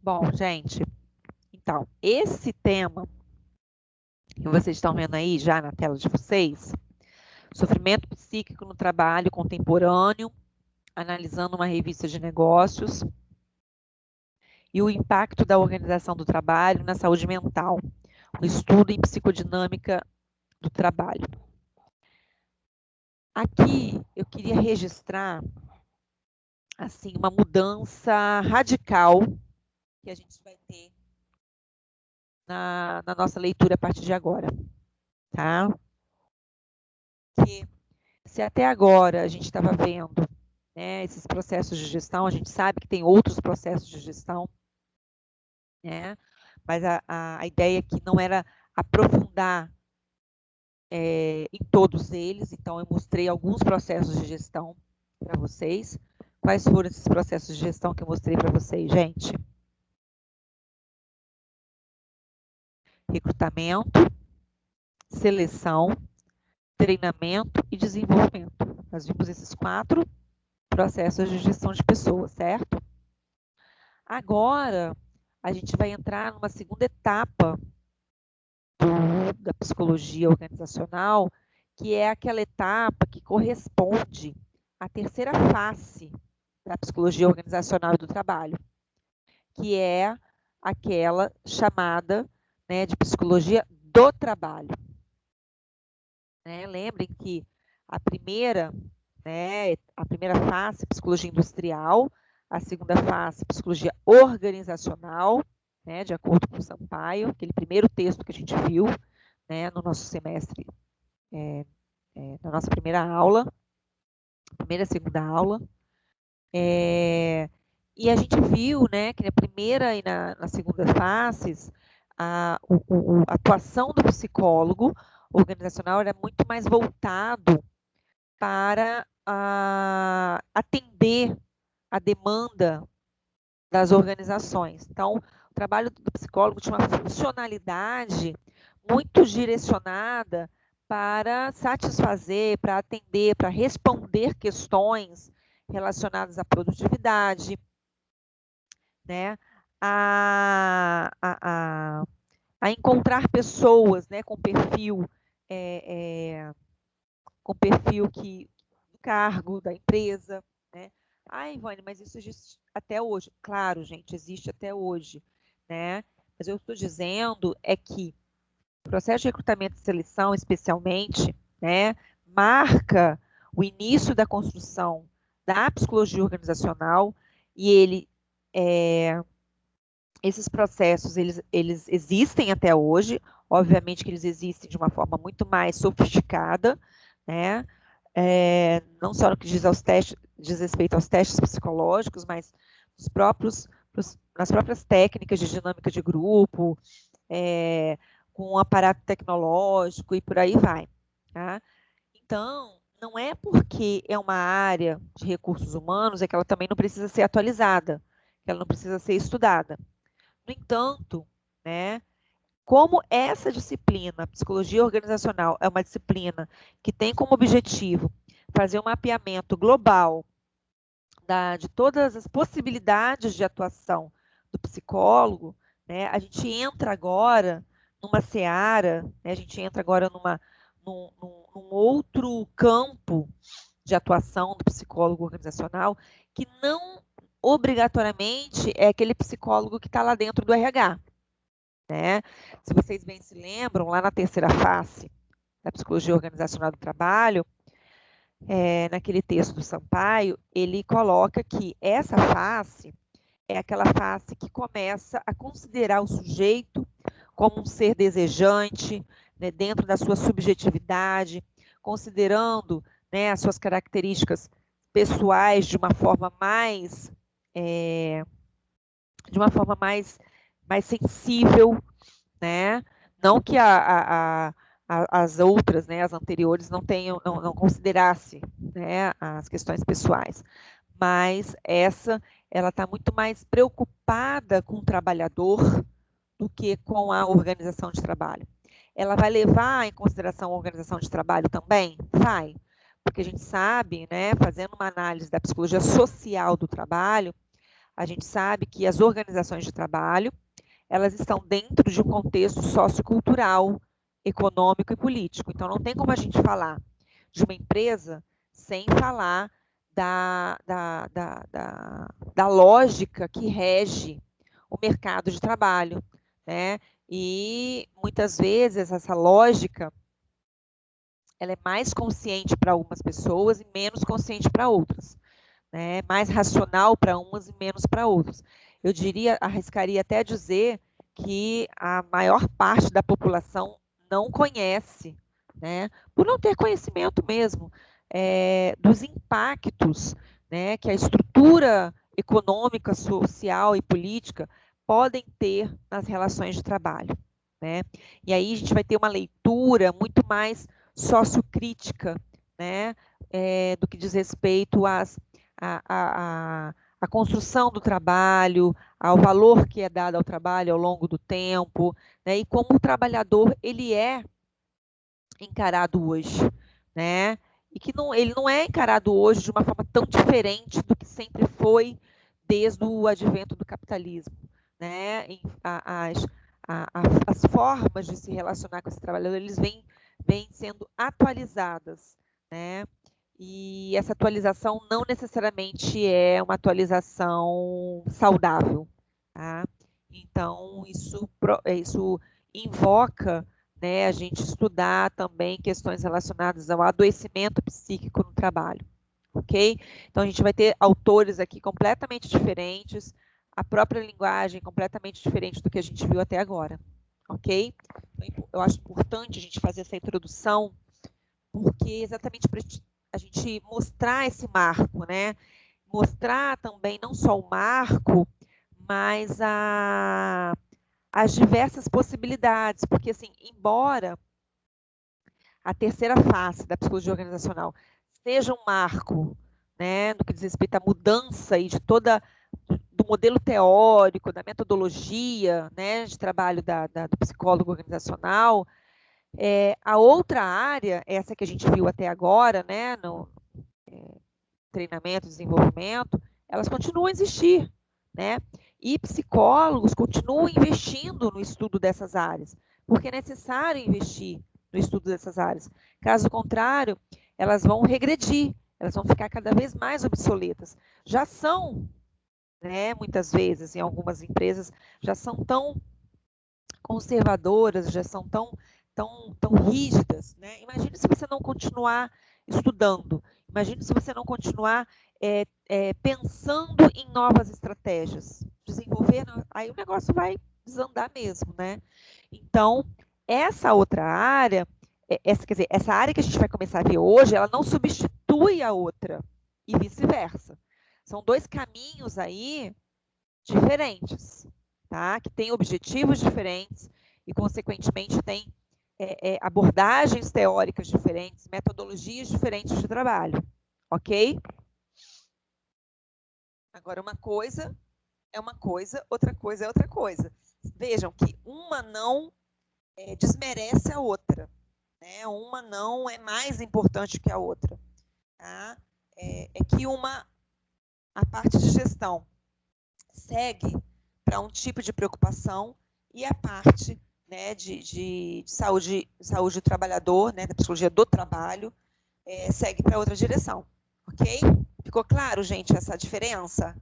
Bom, gente, então, esse tema que vocês estão vendo aí já na tela de vocês, sofrimento psíquico no trabalho contemporâneo, analisando uma revista de negócios, e o impacto da organização do trabalho na saúde mental, um estudo em psicodinâmica do trabalho. Aqui eu queria registrar assim uma mudança radical que a gente vai ter na nossa leitura a partir de agora, tá? Que se até agora a gente estava vendo, né, esses processos de gestão, a gente sabe que tem outros processos de gestão, né? Mas a ideia aqui não era aprofundar em todos eles, então eu mostrei alguns processos de gestão para vocês. Quais foram esses processos de gestão que eu mostrei para vocês, gente? Recrutamento, seleção, treinamento e desenvolvimento. Nós vimos esses 4 processos de gestão de pessoas, certo? Agora, a gente vai entrar numa segunda etapa da psicologia organizacional, que é aquela etapa que corresponde à terceira face da psicologia organizacional e do trabalho, que é aquela chamada, né, de psicologia do trabalho. Né? Lembrem que a primeira face, psicologia industrial, a segunda face, psicologia organizacional, né, de acordo com o Sampaio, aquele primeiro texto que a gente viu, né, no nosso semestre, na nossa primeira aula, primeira e segunda aula. E a gente viu, né, que na primeira e na segunda fases, a atuação do psicólogo organizacional era muito mais voltado para atender a demanda das organizações. Então, o trabalho do psicólogo tinha uma funcionalidade muito direcionada para satisfazer, para atender, para responder questões relacionadas à produtividade, né, a encontrar pessoas, né, com perfil do cargo, da empresa, né? Ah, Ivone, mas isso existe até hoje. Claro, gente, existe até hoje, né? Mas eu estou dizendo é que o processo de recrutamento e seleção, especialmente, né, marca o início da construção da psicologia organizacional e esses processos, eles existem até hoje, obviamente que eles existem de uma forma muito mais sofisticada, né? Não só no que diz respeito aos testes psicológicos, mas nas próprias técnicas de dinâmica de grupo, com um aparato tecnológico e por aí vai. Tá? Então, não é porque é uma área de recursos humanos é que ela também não precisa ser atualizada, que ela não precisa ser estudada. No entanto, né, como essa disciplina, psicologia organizacional, é uma disciplina que tem como objetivo fazer um mapeamento global de todas as possibilidades de atuação do psicólogo, né, a gente entra agora numa seara, né, a gente entra agora num outro campo de atuação do psicólogo organizacional que não obrigatoriamente é aquele psicólogo que está lá dentro do RH. Né? Se vocês bem se lembram, lá na terceira face da psicologia organizacional do trabalho, naquele texto do Sampaio, ele coloca que essa face é aquela face que começa a considerar o sujeito como um ser desejante, né, dentro da sua subjetividade, considerando, né, as suas características pessoais de uma forma mais mais sensível, né? Não que as outras, né, as anteriores, não considerasse, né, as questões pessoais, mas ela está muito mais preocupada com o trabalhador do que com a organização de trabalho. Ela vai levar em consideração a organização de trabalho também? Vai, porque a gente sabe, né, fazendo uma análise da psicologia social do trabalho, a gente sabe que as organizações de trabalho elas estão dentro de um contexto sociocultural, econômico e político. Então, não tem como a gente falar de uma empresa sem falar da lógica que rege o mercado de trabalho, né? E muitas vezes essa lógica ela é mais consciente para algumas pessoas e menos consciente para outras, né? Mais racional para umas e menos para outras. Eu arriscaria até dizer que a maior parte da população não conhece, né? Por não ter conhecimento mesmo, dos impactos, né, que a estrutura econômica, social e política podem ter nas relações de trabalho, né? E aí a gente vai ter uma leitura muito mais sociocrítica, né, do que diz respeito à construção do trabalho, ao valor que é dado ao trabalho ao longo do tempo, né, e como o trabalhador ele é encarado hoje, né? E que ele não é encarado hoje de uma forma tão diferente do que sempre foi desde o advento do capitalismo, né? As formas de se relacionar com esse trabalhador, eles vêm sendo atualizadas, né? E essa atualização não necessariamente é uma atualização saudável, tá? Então, isso invoca, né, a gente estudar também questões relacionadas ao adoecimento psíquico no trabalho, ok? Então, a gente vai ter autores aqui completamente diferentes, a própria linguagem completamente diferente do que a gente viu até agora, ok? Então, eu acho importante a gente fazer essa introdução, porque exatamente para a gente mostrar esse marco, né? Mostrar também não só o marco, mas as diversas possibilidades, porque assim, embora a terceira face da psicologia organizacional seja um marco, né, no que diz respeito à mudança aí do modelo teórico, da metodologia, né, de trabalho do psicólogo organizacional, a outra área, essa que a gente viu até agora, né, no treinamento, desenvolvimento, elas continuam a existir, né? E psicólogos continuam investindo no estudo dessas áreas, porque é necessário investir no estudo dessas áreas. Caso contrário, elas vão regredir, elas vão ficar cada vez mais obsoletas. Já são, né, muitas vezes, em algumas empresas, já são tão conservadoras, já são tão rígidas, né? Imagine se você não continuar estudando, imagine se você não continuar pensando em novas estratégias, desenvolver, aí o negócio vai desandar mesmo, né? Então, essa outra área, quer dizer, essa área que a gente vai começar a ver hoje, ela não substitui a outra, e vice-versa. São dois caminhos aí diferentes, tá? Que têm objetivos diferentes e, consequentemente, têm abordagens teóricas diferentes, metodologias diferentes de trabalho, ok? Agora, uma coisa é uma coisa, outra coisa é outra coisa. Vejam que uma não desmerece a outra, né? Uma não é mais importante que a outra, tá? É que a parte de gestão segue para um tipo de preocupação e a parte, né, de saúde do trabalhador, né, da psicologia do trabalho, segue para outra direção, ok? Ficou claro, gente, essa diferença?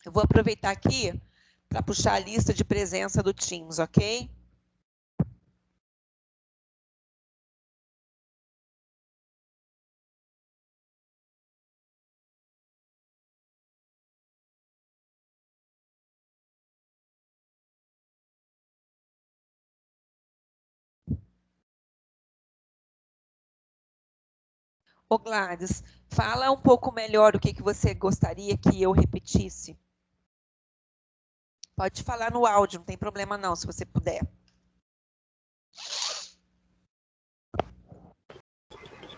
Eu vou aproveitar aqui para puxar a lista de presença do Teams, ok? Ô Gladys, fala um pouco melhor o que você gostaria que eu repetisse. Pode falar no áudio, não tem problema não, se você puder.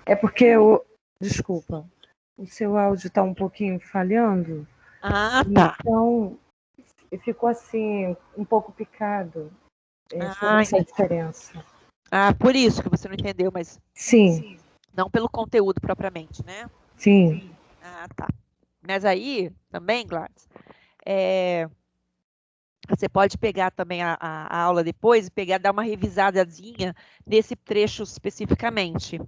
É porque desculpa, o seu áudio está um pouquinho falhando. Ah, tá. Então, ficou assim, um pouco picado sobre essa diferença. Ah, por isso que você não entendeu, mas... Sim. Não pelo conteúdo propriamente, né? Sim. Ah, tá. Mas aí, também, Gladys, você pode pegar também a aula depois e dar uma revisadazinha nesse trecho especificamente,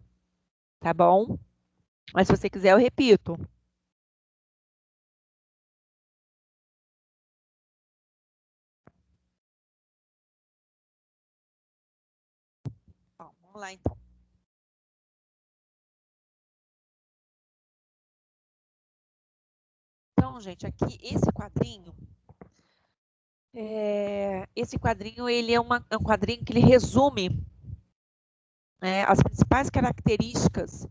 tá bom? Mas se você quiser, eu repito. Ó, vamos lá, então. Então, gente, aqui, esse quadrinho, ele é um quadrinho que ele resume, né, as principais características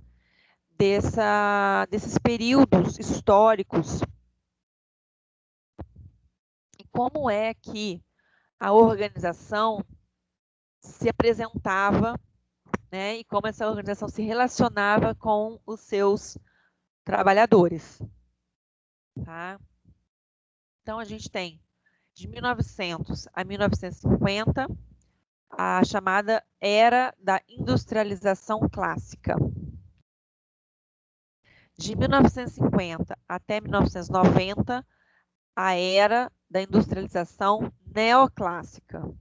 desses períodos históricos e como é que a organização se apresentava, né, e como essa organização se relacionava com os seus trabalhadores. Tá? Então, a gente tem, de 1900 a 1950, a chamada Era da Industrialização Clássica. De 1950 até 1990, a Era da Industrialização Neoclássica.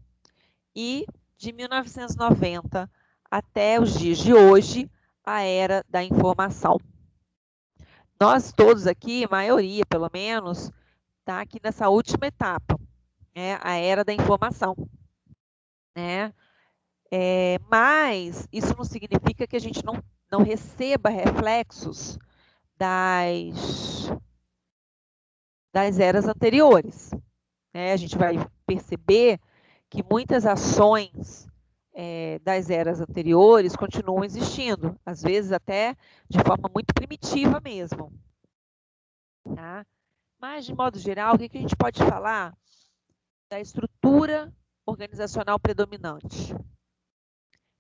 E de 1990 até os dias de hoje, a Era da Informação. Nós todos aqui, a maioria pelo menos, está aqui nessa última etapa, né, a Era da Informação. Né? Mas isso não significa que a gente não receba reflexos das eras anteriores. Né? A gente vai perceber que muitas ações das eras anteriores continuam existindo, às vezes até de forma muito primitiva mesmo. Tá? Mas, de modo geral, o que a gente pode falar da estrutura organizacional predominante?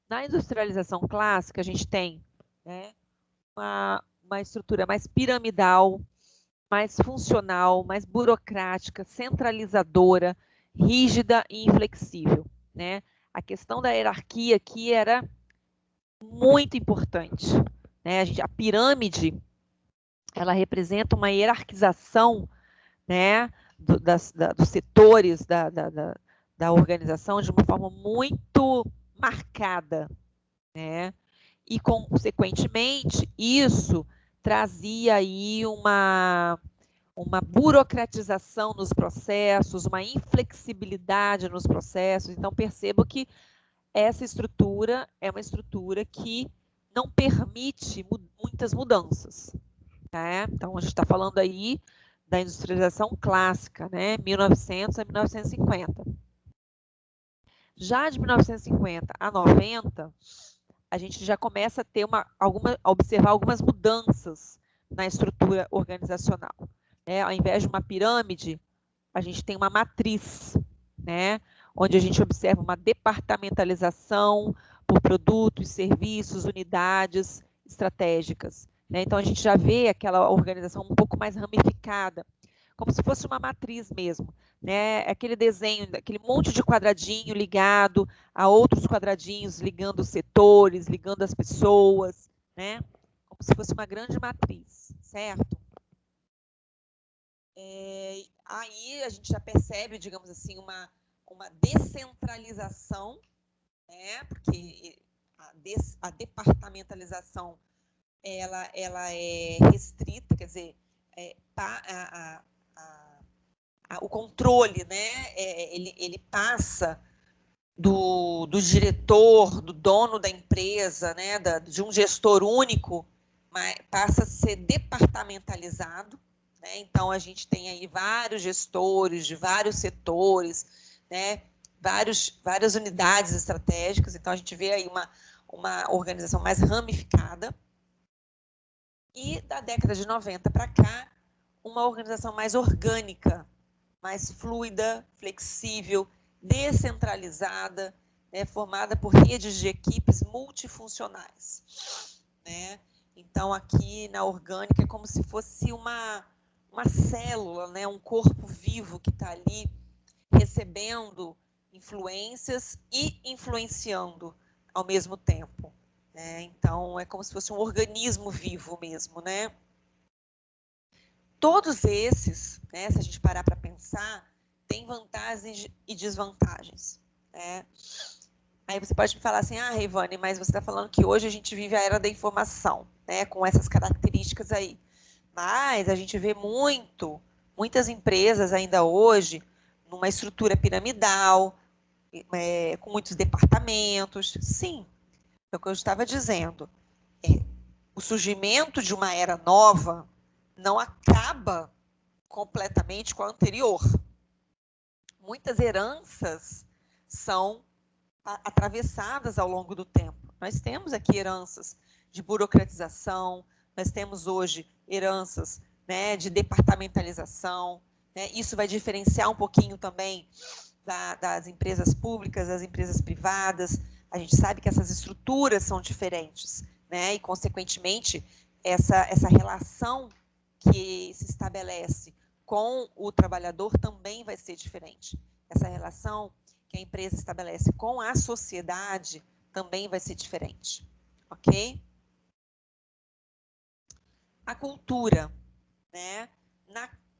Na industrialização clássica, a gente tem, né, uma estrutura mais piramidal, mais funcional, mais burocrática, centralizadora, rígida e inflexível. Né? A questão da hierarquia aqui era muito importante, né? A pirâmide, ela representa uma hierarquização, né, dos setores da organização de uma forma muito marcada, né? E, consequentemente, isso trazia aí uma burocratização nos processos, uma inflexibilidade nos processos. Então, percebo que essa estrutura é uma estrutura que não permite muitas mudanças. Né? Então, a gente está falando aí da industrialização clássica, né? 1900 a 1950. Já de 1950 a 90, a gente já começa a ter observar algumas mudanças na estrutura organizacional. Né? Ao invés de uma pirâmide, a gente tem uma matriz, né? Onde a gente observa uma departamentalização por produtos, serviços, unidades estratégicas. Né? Então, a gente já vê aquela organização um pouco mais ramificada, como se fosse uma matriz mesmo. Né? Aquele desenho, aquele monte de quadradinho ligado a outros quadradinhos, ligando os setores, ligando as pessoas, né? Como se fosse uma grande matriz, certo? Aí a gente já percebe, digamos assim, uma descentralização, né? Porque a departamentalização ela é restrita, quer dizer, o controle, né? Ele passa do diretor, do dono da empresa, né? De um gestor único, mas passa a ser departamentalizado. Né? Então, a gente tem aí vários gestores de vários setores, né? Várias unidades estratégicas. Então, a gente vê aí uma organização mais ramificada. E, da década de 90 para cá, uma organização mais orgânica, mais fluida, flexível, descentralizada, né? Formada por redes de equipes multifuncionais. Né? Então, aqui na orgânica é como se fosse uma célula, né? Um corpo vivo que está ali recebendo influências e influenciando ao mesmo tempo. Né? Então, é como se fosse um organismo vivo mesmo. Né? Todos esses, né, se a gente parar para pensar, têm vantagens e desvantagens. Né? Aí você pode me falar assim, Reivane, mas você está falando que hoje a gente vive a era da informação, né, com essas características aí. Mas a gente vê muitas empresas ainda hoje numa estrutura piramidal, com muitos departamentos. Sim, é o que eu estava dizendo. O surgimento de uma era nova não acaba completamente com a anterior. Muitas heranças são atravessadas ao longo do tempo. Nós temos aqui heranças de burocratização, nós temos hoje heranças, né, de departamentalização. Né? Isso vai diferenciar um pouquinho também das empresas públicas, das empresas privadas. A gente sabe que essas estruturas são diferentes, né? E, consequentemente, essa relação que se estabelece com o trabalhador também vai ser diferente. Essa relação que a empresa estabelece com a sociedade também vai ser diferente, ok? A cultura, né?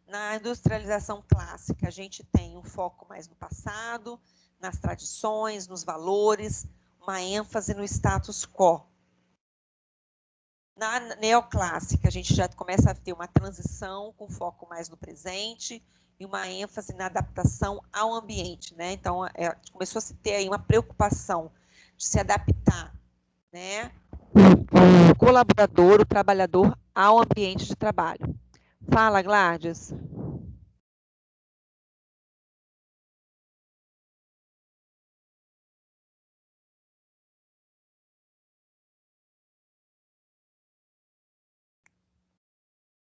Na industrialização clássica, a gente tem um foco mais no passado, nas tradições, nos valores, uma ênfase no status quo. Na neoclássica, a gente já começa a ter uma transição com foco mais no presente e uma ênfase na adaptação ao ambiente. Né? Então, começou a se ter aí uma preocupação de se adaptar, né? O colaborador, o trabalhador, ao ambiente de trabalho. Fala, Gladys.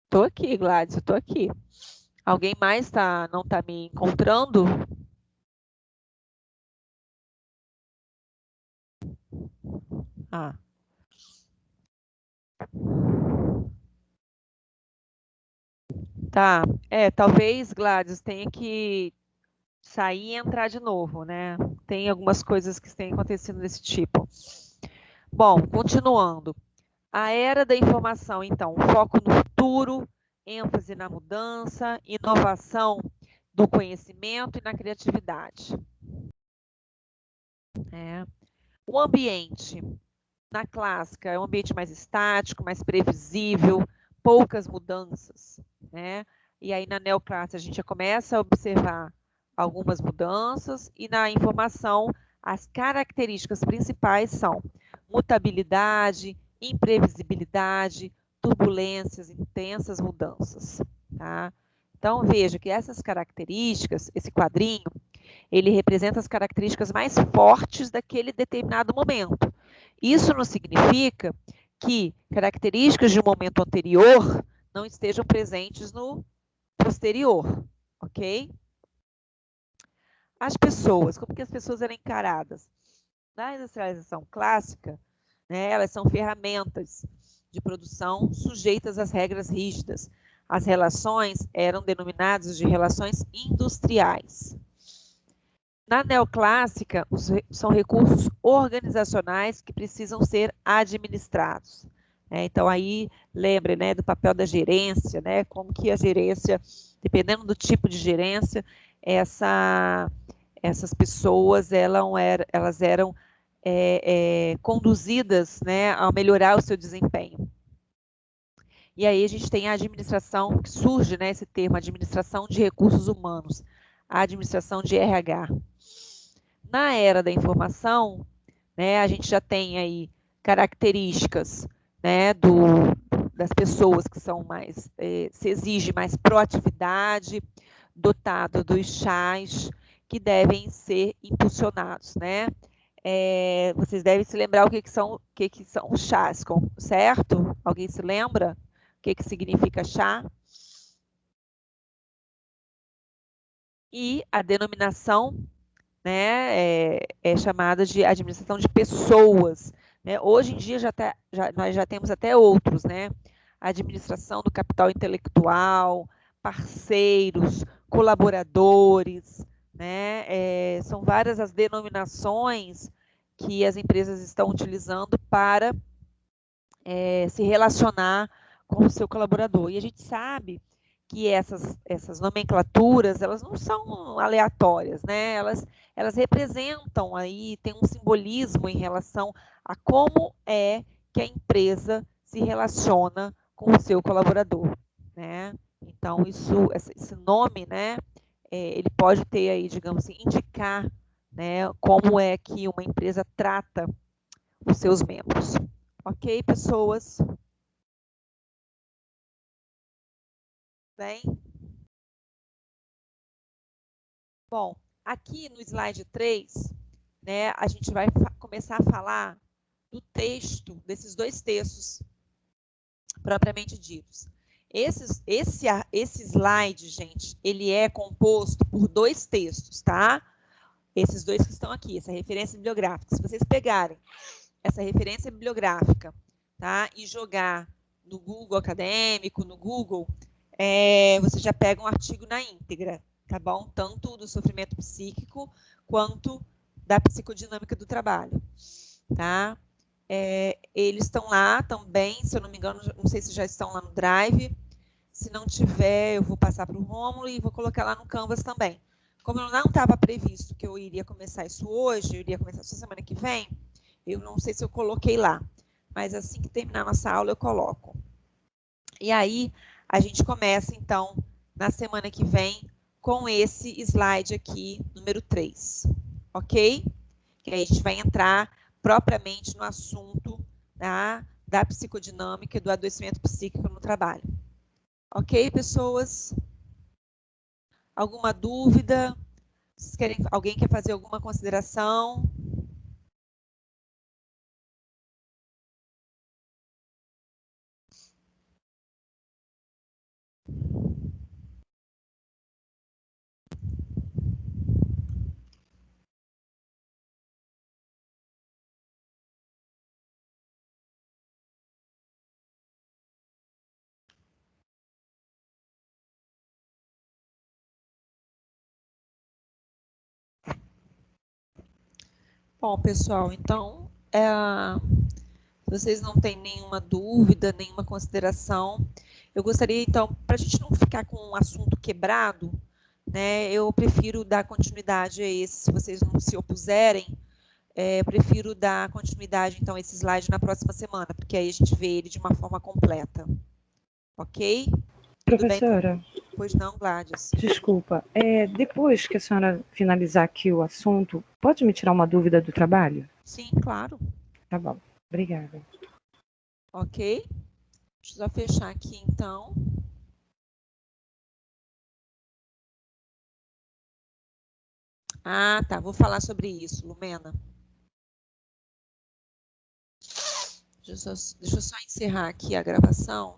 Estou aqui, Gladys, estou aqui. Alguém mais não está me encontrando? Tá. Talvez, Gladys, tenha que sair e entrar de novo, né? Tem algumas coisas que têm acontecido desse tipo. Bom, continuando. A era da informação, então, foco no futuro, ênfase na mudança, inovação do conhecimento e na criatividade. O ambiente, na clássica, é um ambiente mais estático, mais previsível, poucas mudanças, né? E aí na neoclássica a gente já começa a observar algumas mudanças e na informação as características principais são mutabilidade, imprevisibilidade, turbulências, intensas mudanças, tá? Então veja que essas características, esse quadrinho, ele representa as características mais fortes daquele determinado momento. Isso não significa que características de um momento anterior não estejam presentes no posterior, ok? As pessoas, como que as pessoas eram encaradas? Na industrialização clássica, né, elas são ferramentas de produção sujeitas às regras rígidas. As relações eram denominadas de relações industriais. Na neoclássica, são recursos organizacionais que precisam ser administrados. Então, aí, lembre, né, do papel da gerência, né, como que a gerência, dependendo do tipo de gerência, essas pessoas elas eram conduzidas, né, a melhorar o seu desempenho. E aí a gente tem a administração, que surge, né, esse termo, administração de recursos humanos, a administração de RH. Na era da informação, né, a gente já tem aí características, né, das pessoas que são mais, se exige mais proatividade, dotado dos chás que devem ser impulsionados, né? Vocês devem se lembrar o que são os chás, certo? Alguém se lembra o que significa chá? E a denominação, né, é chamada de administração de pessoas, né? Hoje em dia nós já temos até outros, né? Administração do capital intelectual, parceiros, colaboradores, né? São várias as denominações que as empresas estão utilizando para se relacionar com o seu colaborador. E a gente sabe que essas nomenclaturas, elas não são aleatórias, né? Elas representam aí, tem um simbolismo em relação a como é que a empresa se relaciona com o seu colaborador, né? Então, esse nome, né, ele pode ter aí, digamos assim, indicar, né, como é que uma empresa trata os seus membros. Ok, pessoas? Bem? Bom, aqui no slide 3, né, a gente vai começar a falar do texto, desses dois textos propriamente ditos. Esse slide, gente, ele é composto por dois textos, tá? Esses dois que estão aqui, essa referência bibliográfica. Se vocês pegarem essa referência bibliográfica, tá, e jogar no Google Acadêmico, no Google, você já pega um artigo na íntegra, tá bom? Tanto do sofrimento psíquico quanto da psicodinâmica do trabalho, tá? Eles estão lá também, se eu não me engano, não sei se já estão lá no Drive. Se não tiver, eu vou passar para o Rômulo e vou colocar lá no Canvas também. Como eu não estava previsto que eu iria começar isso hoje, eu iria começar essa semana que vem, eu não sei se eu coloquei lá, mas assim que terminar a nossa aula eu coloco. E aí, a gente começa, então, na semana que vem, com esse slide aqui, número 3, ok? Que aí a gente vai entrar propriamente no assunto da psicodinâmica e do adoecimento psíquico no trabalho. Ok, pessoas? Alguma dúvida? Alguém quer fazer alguma consideração? Bom, pessoal, então, vocês não têm nenhuma dúvida, nenhuma consideração, eu gostaria, então, para a gente não ficar com um assunto quebrado, né, eu prefiro dar continuidade a esse, se vocês não se opuserem, eu prefiro dar continuidade, então, a esse slide na próxima semana, porque aí a gente vê ele de uma forma completa. Ok? Professora, pois não, Gladys? Desculpa, depois que a senhora finalizar aqui o assunto, pode me tirar uma dúvida do trabalho? Sim, claro. Tá bom, obrigada. Ok? Deixa eu só fechar aqui, então. Ah, tá, vou falar sobre isso, Lumena. Deixa eu só encerrar aqui a gravação.